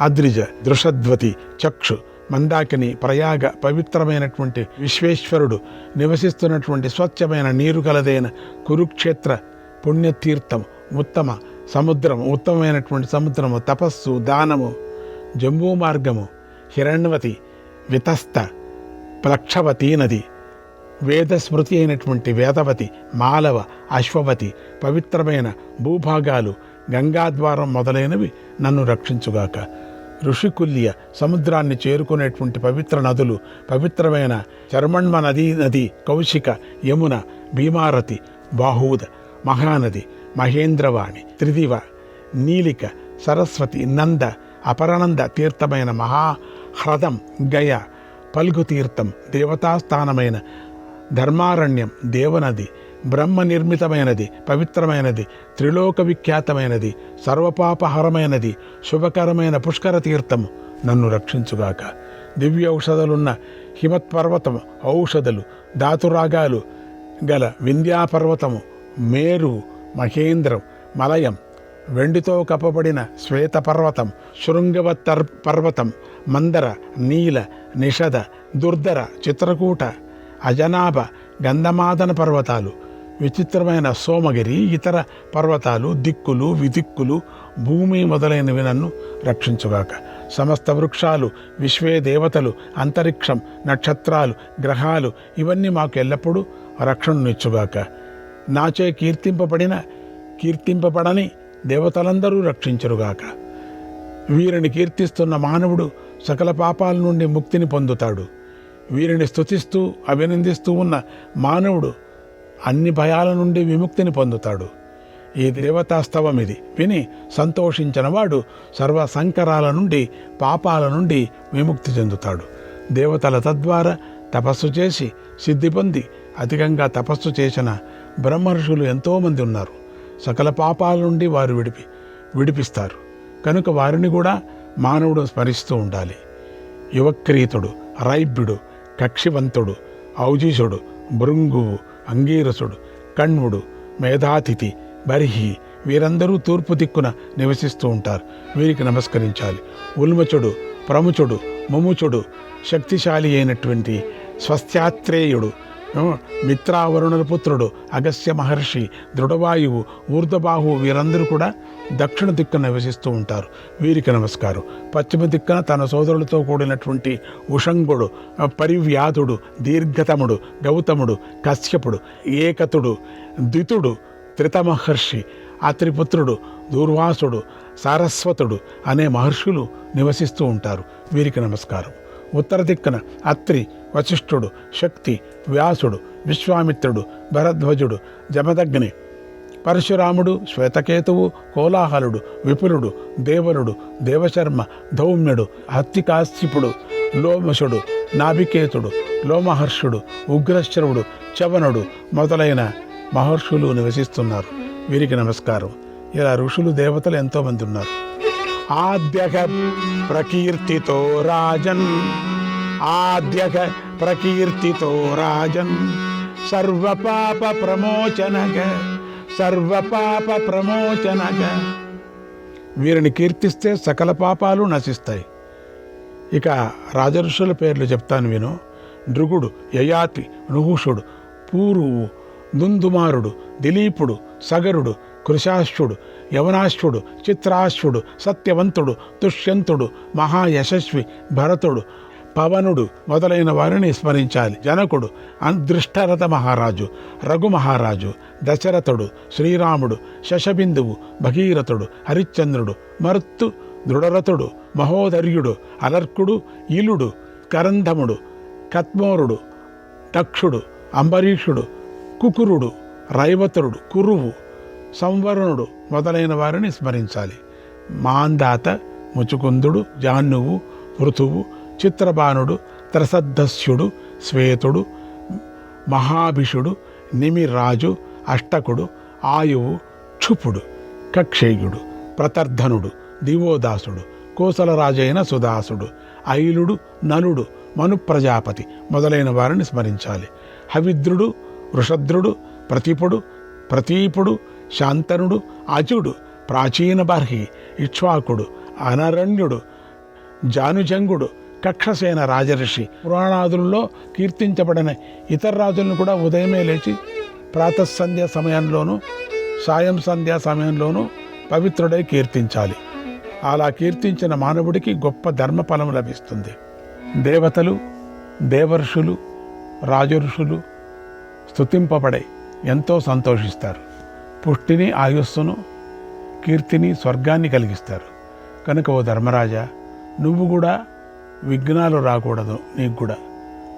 అద్రిజ, దృషద్వతి, చక్షు, మందాకిని, ప్రయాగ పవిత్రమైనటువంటి విశ్వేశ్వరుడు నివసిస్తున్నటువంటి స్వచ్ఛమైన నీరు కలదైన కురుక్షేత్ర పుణ్యతీర్థం, ఉత్తమ సముద్రం, ఉత్తమమైనటువంటి సముద్రము, తపస్సు, దానము, జంబూ మార్గము, హిరణ్వతి, వితస్త, ప్లక్షవతీ నది, వేదస్మృతి అయినటువంటి వేదవతి, మాలవ, అశ్వవతి పవిత్రమైన భూభాగాలు, గంగాద్వారం మొదలైనవి నన్ను రక్షించుగాక. ఋషికుల్య సముద్రాన్ని చేరుకునేటువంటి పవిత్ర నదులు, పవిత్రమైన చర్మణ్మ నది, కౌశిక, యమున, భీమారతి, బాహూద, మహానది, మహేంద్రవాణి, త్రిదివ, నీలిక, సరస్వతి, నంద, అపరనంద తీర్థమైన మహాహ్రదం, గయ, పల్గు తీర్థం, దేవతాస్థానమైన ధర్మారణ్యం, దేవనది, బ్రహ్మ నిర్మితమైనది, పవిత్రమైనది, త్రిలోక విఖ్యాతమైనది, సర్వపాపహరమైనది, శుభకరమైన పుష్కర తీర్థము నన్ను రక్షించుగాక. దివ్య ఔషధలున్న హిమత్పర్వతము, ఔషధులు, ధాతురాగాలు గల వింధ్యాపర్వతము, మేరు, మహేంద్రం, మలయం, వెండితో కప్పబడిన శ్వేతపర్వతం, శృంగవత్ పర్వతం, మందర, నీల, నిషద, దుర్ధర, చిత్రకూట, అజనాభ, గంధమాదన పర్వతాలు, విచిత్రమైన సోమగిరి, ఇతర పర్వతాలు, దిక్కులు, విదిక్కులు, భూమి మొదలైనవి నన్ను రక్షించుగాక. సమస్త వృక్షాలు, విశ్వే దేవతలు, అంతరిక్షం, నక్షత్రాలు, గ్రహాలు ఇవన్నీ మాకు ఎల్లప్పుడూ రక్షణనిచ్చుగాక. నాచే కీర్తింపబడని దేవతలందరూ రక్షించరుగాక. వీరిని కీర్తిస్తున్న మానవుడు సకల పాపాల నుండి ముక్తిని పొందుతాడు. వీరిని స్తుతిస్తూ అభినందిస్తూ ఉన్న మానవుడు అన్ని భయాల నుండి విముక్తిని పొందుతాడు. ఈ దేవతాస్తవం ఇది విని సంతోషించిన వాడు సర్వ సంకరాల నుండి పాపాల నుండి విముక్తి చెందుతాడు. దేవతల తద్వారా తపస్సు చేసి సిద్ధి పొంది అధికంగా తపస్సు చేసిన బ్రహ్మర్షులు ఎంతోమంది ఉన్నారు. సకల పాపాల నుండి వారు విడిపిస్తారు. కనుక వారిని కూడా మానవుడు స్మరిస్తూ ఉండాలి. యువక్రీతుడు, రైభ్యుడు, కక్షివంతుడు, ఔజిషుడు, భృంగువు, అంగీరసుడు, కణ్వుడు, మేధాతిథి, బర్హి వీరందరూ తూర్పు దిక్కున నివసిస్తూ ఉంటారు. వీరికి నమస్కరించాలి. ఉల్మచుడు, ప్రముచుడు, ముముచుడు, శక్తిశాలి అయినటువంటి స్వస్త్యాత్రేయుడు, మిత్రావరుణుల పుత్రుడు, అగస్త్య మహర్షి, దృఢవాయువు, ఊర్ధబాహువు వీరందరూ కూడా దక్షిణ దిక్కున నివసిస్తూ ఉంటారు. వీరికి నమస్కారం. పశ్చిమ దిక్కున తన సోదరులతో కూడినటువంటి ఉషంగుడు, పరివ్యాధుడు, దీర్ఘతముడు, గౌతముడు, కశ్యపుడు, ఏకతుడు, ద్వితుడు, త్రితమహర్షి, అత్రిపుత్రుడు, దూర్వాసుడు, సారస్వతుడు అనే మహర్షులు నివసిస్తూ ఉంటారు. వీరికి నమస్కారం. ఉత్తర దిక్కున అత్రి, వశిష్ఠుడు, శక్తి, వ్యాసుడు, విశ్వామిత్రుడు, భరద్వజుడు, జమదగ్ని, పరశురాముడు, శ్వేతకేతువు, కోలాహలుడు, విపులుడు, దేవలుడు, దేవశర్మ, ధౌమ్యుడు, హత్తికాశ్యపుడు, లోమశుడు, నాభికేతుడు, లోమహర్షుడు, ఉగ్రశ్రవుడు, చవనుడు మొదలైన మహర్షులు నివసిస్తున్నారు. వీరికి నమస్కారం. ఇలా ఋషులు దేవతలు ఎంతోమంది ఉన్నారు. ఆద్యక ప్రకీర్తితో రాజన్, ఆద్యక ప్రకీర్తితో రాజన్, సర్వపాప ప్రమోచనగ, సర్వపాప ప్రమోచనగ. వీరిని కీర్తిస్తే సకల పాపాలు నశిస్తాయి. ఇక రాజఋషుల పేర్లు చెప్తాను విను. నృగుడు, యయాతి, నృహుషుడు, పూరువు, దుందుమారుడు, దిలీపుడు, సగరుడు, కృశాశ్వుడు, యవనాశ్వుడు, చిత్రాశ్వుడు, సత్యవంతుడు, దుష్యంతుడు, మహాయశస్వి, భరతుడు, పవనుడు మొదలైన వారిని స్మరించాలి. జనకుడు, దృష్టరథ మహారాజు, రఘు మహారాజు, దశరథుడు, శ్రీరాముడు, శశబిందువు, భగీరథుడు, హరిశ్చంద్రుడు, మరుత్తు, దృఢరథుడు, మహోదర్యుడు, అలర్కుడు, ఇలుడు, కరంధముడు, కత్మోరుడు, దక్షుడు, అంబరీషుడు, కుకురుడు, రైవతుడు, కురువు, సంవరణుడు మొదలైన వారిని స్మరించాలి. మాందాత, ముచుకుందుడు, జాహ్నువు, పృథువు, చిత్రబాణుడు, త్రసద్దస్యుడు, శ్వేతుడు, మహాభిషుడు, నిమిరాజు, అష్టకుడు, ఆయువు, క్షుపుడు, కక్షేయుడు, ప్రతర్ధనుడు, దివోదాసుడు, కోసలరాజైన సుదాసుడు, ఐలుడు, నలుడు, మను ప్రజాపతి మొదలైన వారిని స్మరించాలి. హవిద్రుడు, వృషద్రుడు, ప్రతీపుడు, శాంతనుడు, అజుడు, ప్రాచీన బర్హి, ఇక్ష్వాకుడు, అనరణ్యుడు, జానుజంగుడు, కక్షసేన రాజర్షి. పురాణాదుల్లో కీర్తించబడిన ఇతర రాజులను కూడా ఉదయమే లేచి ప్రాతఃసంధ్య సమయంలోనూ సాయం సంధ్యా సమయంలోనూ పవిత్రుడై కీర్తించాలి. అలా కీర్తించిన మానవుడికి గొప్ప ధర్మఫలం లభిస్తుంది. దేవతలు, దేవర్షులు, రాజర్షులు స్తుతింపబడై ఎంతో సంతోషిస్తారు. పుష్టిని, ఆయుస్సును, కీర్తిని, స్వర్గాన్ని కలిగిస్తారు. కనుక ఓ ధర్మరాజా, నువ్వు కూడా విఘ్నాలు రాకూడదు, నీకు కూడా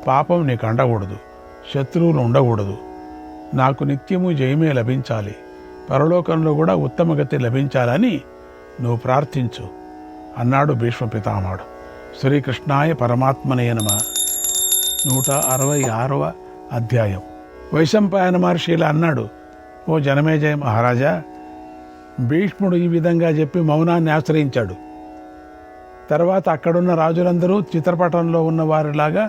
పాపం నీకు అండకూడదు, శత్రువులు ఉండకూడదు, నాకు నిత్యము జయమే లభించాలి, పరలోకంలో కూడా ఉత్తమగతి లభించాలని నువ్వు ప్రార్థించు అన్నాడు భీష్మ పితామహుడు. శ్రీకృష్ణాయ పరమాత్మనే నమః. 166వ అధ్యాయం. వైశంపాయన మహర్షి ఇలా అన్నాడు: ఓ జనమేజయ మహారాజా, భీష్ముడు ఈ విధంగా చెప్పి మౌనాన్ని ఆశ్రయించాడు. తర్వాత అక్కడున్న రాజులందరూ చిత్రపటంలో ఉన్న వారిలాగా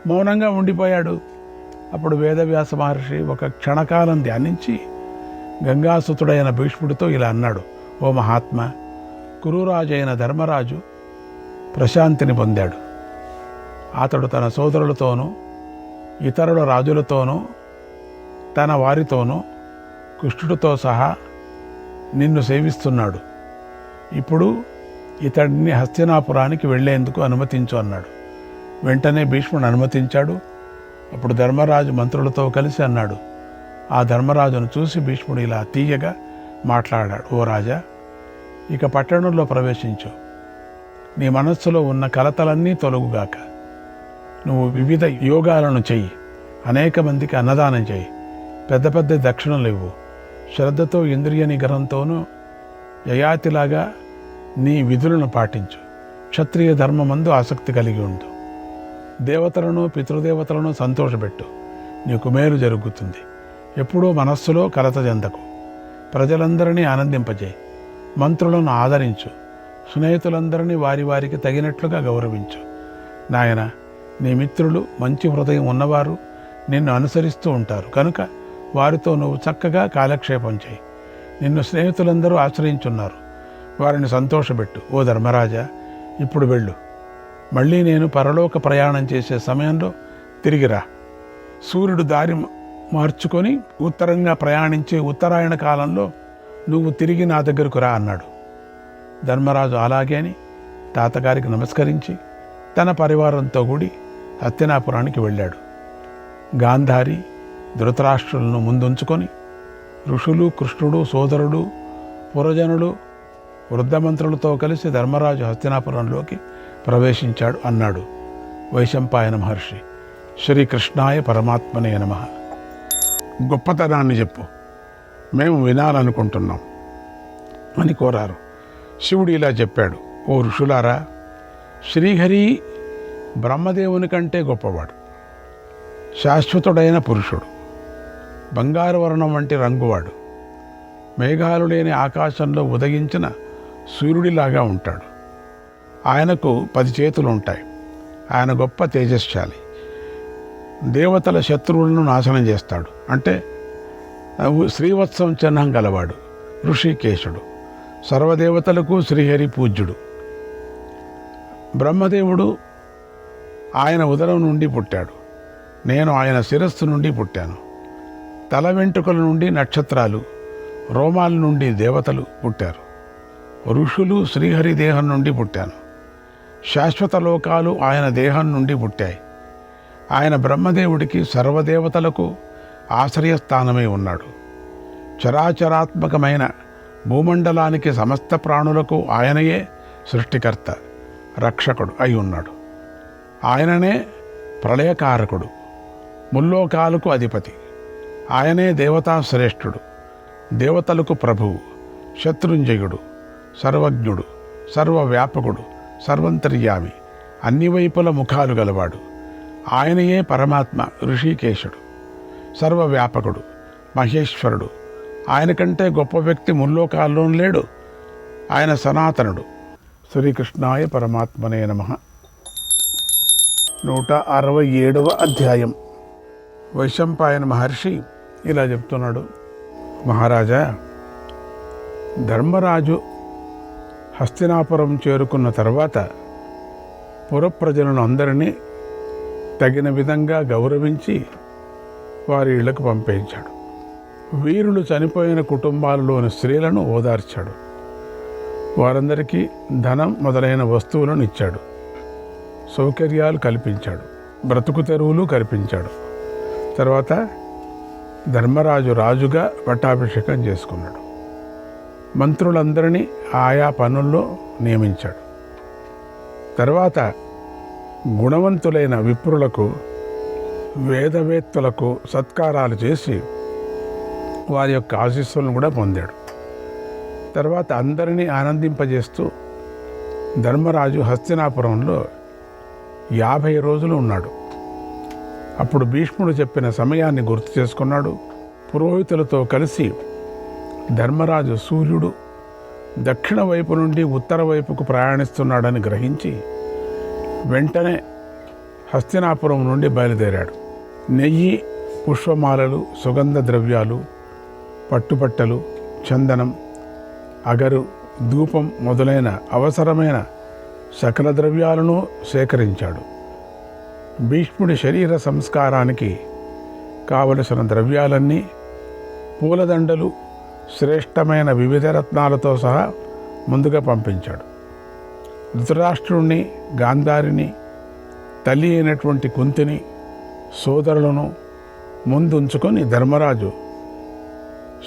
మౌనంగా ఉండిపోయాడు. అప్పుడు వేదవ్యాస మహర్షి ఒక క్షణకాలం ధ్యానించి గంగాసుతుడైన భీష్ముడితో ఇలా అన్నాడు: ఓ మహాత్మా, కురురాజైన ధర్మరాజు ప్రశాంతిని పొందాడు. అతడు తన సోదరులతోనూ ఇతరుల రాజులతోనూ తన వారితోనూ కుష్ఠుడితో సహా నిన్ను సేవిస్తున్నాడు. ఇప్పుడు ఇతడిని హస్తినాపురానికి వెళ్లేందుకు అనుమతించు అన్నాడు. వెంటనే భీష్ముడు అనుమతించాడు. అప్పుడు ధర్మరాజు మంత్రులతో కలిసి అన్నాడు. ఆ ధర్మరాజును చూసి భీష్ముడు ఇలా తీయగా మాట్లాడాడు: ఓ రాజా, ఇక పట్టణంలో ప్రవేశించు. నీ మనస్సులో ఉన్న కలతలన్నీ తొలగుగాక. నువ్వు వివిధ యోగాలను చెయ్యి, అనేక మందికి అన్నదానం చేయి, పెద్ద పెద్ద దక్షిణలు ఇవ్వు, శ్రద్ధతో ఇంద్రియ నిగ్రహంతోనూ యయాతిలాగా నీ విధులను పాటించు, క్షత్రియ ధర్మమందు ఆసక్తి కలిగి ఉండు, దేవతలను పితృదేవతలను సంతోషపెట్టు, నీకు మేలు జరుగుతుంది. ఎప్పుడూ మనస్సులో కలత చెందకు, ప్రజలందరినీ ఆనందింపజేయి, మంత్రులను ఆదరించు, స్నేహితులందరినీ వారి వారికి తగినట్లుగా గౌరవించు. నాయన, నీ మిత్రులు మంచి హృదయం ఉన్నవారు నిన్ను అనుసరిస్తూ ఉంటారు కనుక వారితో నువ్వు చక్కగా కాలక్షేపం చేయి. నిన్ను స్నేహితులందరూ ఆశ్రయించున్నారు, వారిని సంతోషపెట్టు. ఓ ధర్మరాజా, ఇప్పుడు వెళ్ళు, మళ్ళీ నేను పరలోక ప్రయాణం చేసే సమయంలో తిరిగిరా. సూర్యుడు దారి మార్చుకొని ఉత్తరంగా ప్రయాణించే ఉత్తరాయణ కాలంలో నువ్వు తిరిగి నా దగ్గరకు రా అన్నాడు. ధర్మరాజు అలాగే అని తాతగారికి నమస్కరించి తన పరివారంతో కూడి హస్తినాపురానికి వెళ్ళాడు. గాంధారి ధృతరాష్ట్రులను ముందుంచుకొని ఋషులు, కృష్ణుడు, సోదరుడు, పురజనులు, వృద్ధమంత్రులతో కలిసి ధర్మరాజు హస్తినాపురంలోకి ప్రవేశించాడు అన్నాడు వైశంపాయన మహర్షి. శ్రీకృష్ణాయ పరమాత్మనే నమః. గొప్పతనాన్ని చెప్పు, మేము వినాలనుకుంటున్నాం అని కోరారు. శివుడు ఇలా చెప్పాడు, ఓ ఋషులారా, శ్రీహరి బ్రహ్మదేవుని కంటే గొప్పవాడు, శాశ్వతుడైన పురుషుడు, బంగారు వర్ణం వంటి రంగువాడు, మేఘాలు లేని ఆకాశంలో ఉదయించిన సూర్యుడిలాగా ఉంటాడు. ఆయనకు 10 చేతులు ఉంటాయి. ఆయన గొప్ప తేజస్శాలి, దేవతల శత్రువులను నాశనం చేస్తాడు. అంటే శ్రీవత్సం చిహ్నం గలవాడు, ఋషికేశుడు, సర్వదేవతలకు శ్రీహరి పూజ్యుడు. బ్రహ్మదేవుడు ఆయన ఉదరం నుండి పుట్టాడు, నేను ఆయన శిరస్సు నుండి పుట్టాను. తల వెంట్రుకల నుండి నక్షత్రాలు, రోమాల నుండి దేవతలు పుట్టారు. ఋషులు శ్రీహరి దేహం నుండి పుట్టాను. శాశ్వత లోకాలు ఆయన దేహం నుండి పుట్టాయి. ఆయన బ్రహ్మదేవుడికి సర్వదేవతలకు ఆశ్రయస్థానమై ఉన్నాడు. చరాచరాత్మకమైన భూమండలానికి సమస్త ప్రాణులకు ఆయనయే సృష్టికర్త, రక్షకుడు అయి ఉన్నాడు. ఆయననే ప్రళయకారకుడు, ముల్లోకాలకు అధిపతి. ఆయనే దేవతాశ్రేష్ఠుడు, దేవతలకు ప్రభువు, శత్రుంజయుడు, సర్వజ్ఞుడు, సర్వవ్యాపకుడు, సర్వంతర్యామి, అన్ని వైపుల ముఖాలు గలవాడు. ఆయనయే పరమాత్మ ఋషికేశుడు, సర్వవ్యాపకుడు, మహేశ్వరుడు. ఆయన కంటే గొప్ప వ్యక్తి ముల్లోకాల్లో లేడు. ఆయన సనాతనుడు. శ్రీకృష్ణాయ పరమాత్మనే నమః. 167వ అధ్యాయం. వైశంపాయన మహర్షి ఇలా చెప్తున్నాడు, మహారాజా, ధర్మరాజు హస్తినాపురం చేరుకున్న తర్వాత పురప్రజలను అందరినీ తగిన విధంగా గౌరవించి వారి ఇళ్లకు పంపించాడు. వీరులు చనిపోయిన కుటుంబాలలోని స్త్రీలను ఓదార్చాడు. వారందరికీ ధనం మొదలైన వస్తువులను ఇచ్చాడు. సౌకర్యాలు కల్పించాడు. బ్రతుకు తెరువులు కల్పించాడు. తర్వాత ధర్మరాజు రాజుగా పట్టాభిషేకం చేసుకున్నాడు. మంత్రులందరినీ ఆయా పనుల్లో నియమించాడు. తర్వాత గుణవంతులైన విప్రులకు, వేదవేత్తలకు సత్కారాలు చేసి వారి యొక్క ఆశీస్సులను కూడా పొందాడు. తర్వాత అందరినీ ఆనందింపజేస్తూ ధర్మరాజు హస్తినాపురంలో 50 రోజులు ఉన్నాడు. అప్పుడు భీష్ముడు చెప్పిన సమయాన్ని గుర్తు చేసుకున్నాడు. పురోహితులతో కలిసి ధర్మరాజు సూర్యుడు దక్షిణ వైపు నుండి ఉత్తర వైపుకు ప్రయాణిస్తున్నాడని గ్రహించి వెంటనే హస్తినాపురం నుండి బయలుదేరాడు. నెయ్యి, పుష్పమాలలు, సుగంధ ద్రవ్యాలు, పట్టుబట్టలు, చందనం, అగరు, ధూపం మొదలైన అవసరమైన సకల ద్రవ్యాలను సేకరించాడు. భీష్ముడి శరీర సంస్కారానికి కావలసిన ద్రవ్యాలన్నీ, పూలదండలు, శ్రేష్టమైన వివిధ రత్నాలతో సహా ముందుగా పంపించాడు. ధృతరాష్ట్రుణ్ణి, గాంధారిని, తల్లి అయినటువంటి కుంతిని, సోదరులను ముందుంచుకొని ధర్మరాజు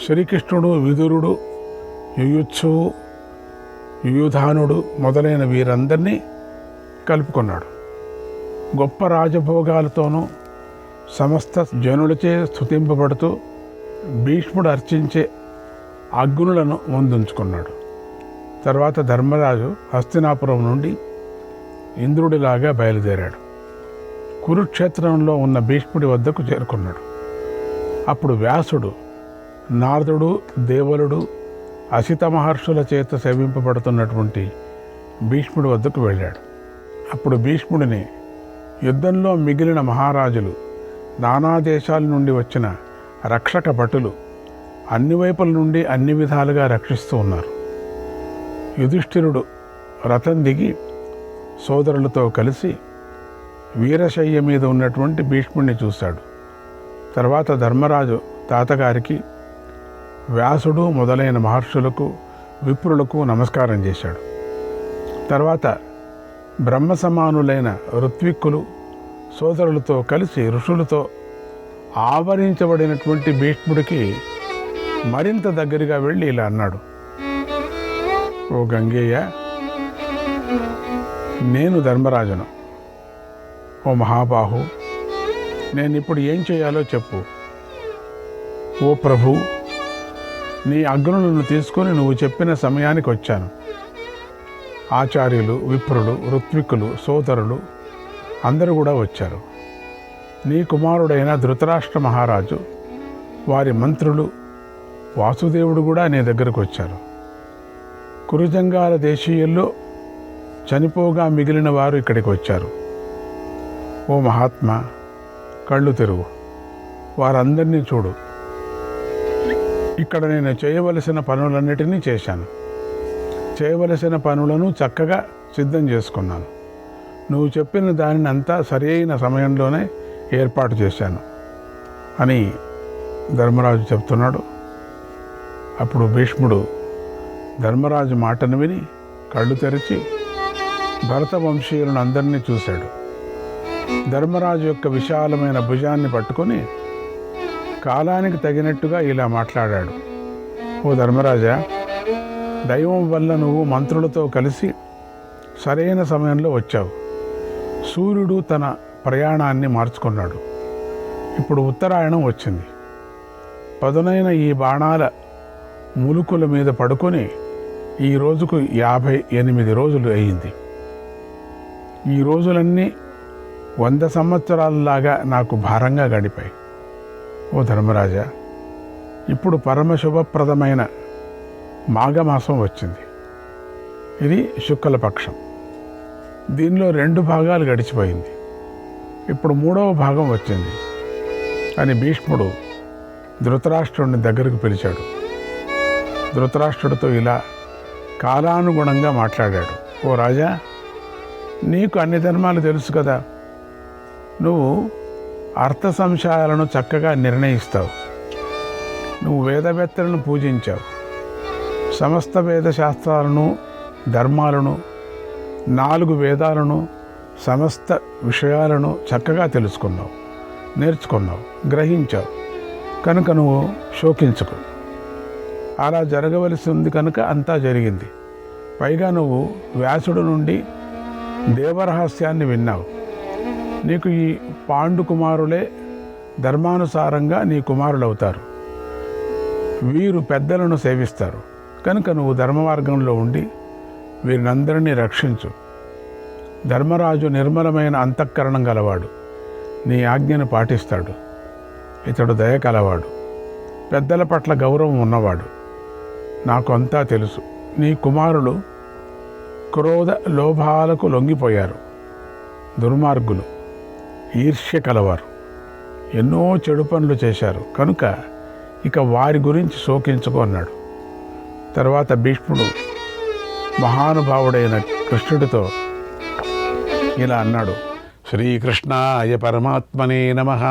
శ్రీకృష్ణుడు, విదురుడు, యుయుత్సువు, యుయుధానుడు మొదలైన వీరందరినీ కలుపుకున్నాడు. గొప్ప రాజభోగాలతోనూ సమస్త జనులచే స్తుతింపబడుతూ భీష్ముడు అర్చించే అగ్నులను ముందుంచుకున్నాడు. తర్వాత ధర్మరాజు హస్తినాపురం నుండి ఇంద్రుడిలాగా బయలుదేరాడు. కురుక్షేత్రంలో ఉన్న భీష్ముడి వద్దకు చేరుకున్నాడు. అప్పుడు వ్యాసుడు, నారదుడు, దేవలుడు, అసిత మహర్షుల చేత సేవింపబడుతున్నటువంటి భీష్ముడి వద్దకు వెళ్ళాడు. అప్పుడు భీష్ముడిని యుద్ధంలో మిగిలిన మహారాజులు, నానా దేశాల నుండి వచ్చిన రక్షక భటులు అన్ని వైపుల నుండి అన్ని విధాలుగా రక్షిస్తూ ఉన్నారు. యుధిష్ఠిరుడు రథం దిగి సోదరులతో కలిసి వీరశయ్య మీద ఉన్నటువంటి భీష్ముడిని చూశాడు. తర్వాత ధర్మరాజు తాతగారికి, వ్యాసుడు మొదలైన మహర్షులకు, విప్రులకు నమస్కారం చేశాడు. తర్వాత బ్రహ్మ సమానులైన ఋత్విక్కులు సోదరులతో కలిసి ఋషులతో ఆవరించబడినటువంటి భీష్ముడికి మరింత దగ్గరగా వెళ్ళి ఇలా అన్నాడు: ఓ గంగేయ, నేను ధర్మరాజును. ఓ మహాబాహు, నేను ఇప్పుడు ఏం చేయాలో చెప్పు. ఓ ప్రభు, నీ అగ్నులను తీసుకొని నువ్వు చెప్పిన సమయానికి వచ్చాను. ఆచార్యులు, విప్రులు, ఋత్విక్కులు, సోదరులు అందరూ కూడా వచ్చారు. నీ కుమారుడైన ధృతరాష్ట్ర మహారాజు, వారి మంత్రులు, వాసుదేవుడు కూడా నీ దగ్గరకు వచ్చారు. కురుజంగాల దేశీయుల్లో చనిపోగా మిగిలిన వారు ఇక్కడికి వచ్చారు. ఓ మహాత్మా, కళ్ళు తెరువు, వారందరినీ చూడు. ఇక్కడ నేను చేయవలసిన పనులన్నిటినీ చేశాను. చేయవలసిన పనులను చక్కగా సిద్ధం చేసుకున్నాను. నువ్వు చెప్పిన దానిని అంతా సరైన సమయంలోనే ఏర్పాటు చేశాను అని ధర్మరాజు చెప్తున్నాడు. అప్పుడు భీష్ముడు ధర్మరాజు మాటను విని కళ్ళు తెరిచి భరత వంశీయులను అందరినీ చూశాడు. ధర్మరాజు యొక్క విశాలమైన భుజాన్ని పట్టుకొని కాలానికి తగినట్టుగా ఇలా మాట్లాడాడు: ఓ ధర్మరాజా, దైవం వల్ల నువ్వు మంత్రులతో కలిసి సరైన సమయంలో వచ్చావు. సూర్యుడు తన ప్రయాణాన్ని మార్చుకున్నాడు. ఇప్పుడు ఉత్తరాయణం వచ్చింది. పదునైన ఈ బాణాల ములుకుల మీద పడుకొని ఈ రోజుకు 58 రోజులు అయ్యింది. ఈ రోజులన్నీ 100 సంవత్సరాలలాగా నాకు భారంగా గడిపాయి. ఓ ధర్మరాజా, ఇప్పుడు పరమశుభప్రదమైన మాఘమాసం వచ్చింది. ఇది శుక్లపక్షం. దీనిలో 2 భాగాలు గడిచిపోయింది. ఇప్పుడు 3వ భాగం వచ్చింది అని భీష్ముడు ధృతరాష్ట్రుడిని దగ్గరకు పిలిచాడు. ధృతరాష్ట్రుడితో ఇలా కాలానుగుణంగా మాట్లాడాడు: ఓ రాజా, నీకు అన్ని ధర్మాలు తెలుసు కదా. నువ్వు అర్థ సంశయాలను చక్కగా నిర్ణయిస్తావు. నువ్వు వేదవేత్తలను పూజించావు. సమస్త వేద శాస్త్రాలను, ధర్మాలను, 4 వేదాలను, సమస్త విషయాలను చక్కగా తెలుసుకున్నావు, నేర్చుకున్నావు, గ్రహించావు. కనుక నువ్వు శోకించకు. అలా జరగవలసి ఉంది కనుక అంతా జరిగింది. పైగా నువ్వు వ్యాసుడు నుండి దేవరహస్యాన్ని విన్నావు. నీకు ఈ పాండు కుమారులే ధర్మానుసారంగా నీ కుమారులవుతారు. వీరు పెద్దలను సేవిస్తారు. కనుక నువ్వు ధర్మ మార్గంలో ఉండి వీరినందరినీ రక్షించు. ధర్మరాజు నిర్మలమైన అంతఃకరణం గలవాడు. నీ ఆజ్ఞను పాటిస్తాడు. ఇతడు దయ కలవాడు. పెద్దల పట్ల గౌరవం ఉన్నవాడు. నాకు అంతా తెలుసు. నీ కుమారులు క్రోధ లోభాలకు లొంగిపోయారు. దుర్మార్గులు, ఈర్ష్య కలవారు, ఎన్నో చెడు పనులు చేశారు. కనుక ఇక వారి గురించి శోకించుకో అన్నాడు. తర్వాత భీష్ముడు మహానుభావుడైన కృష్ణుడితో ఇలా అన్నాడు: శ్రీకృష్ణాయ పరమాత్మనే నమః.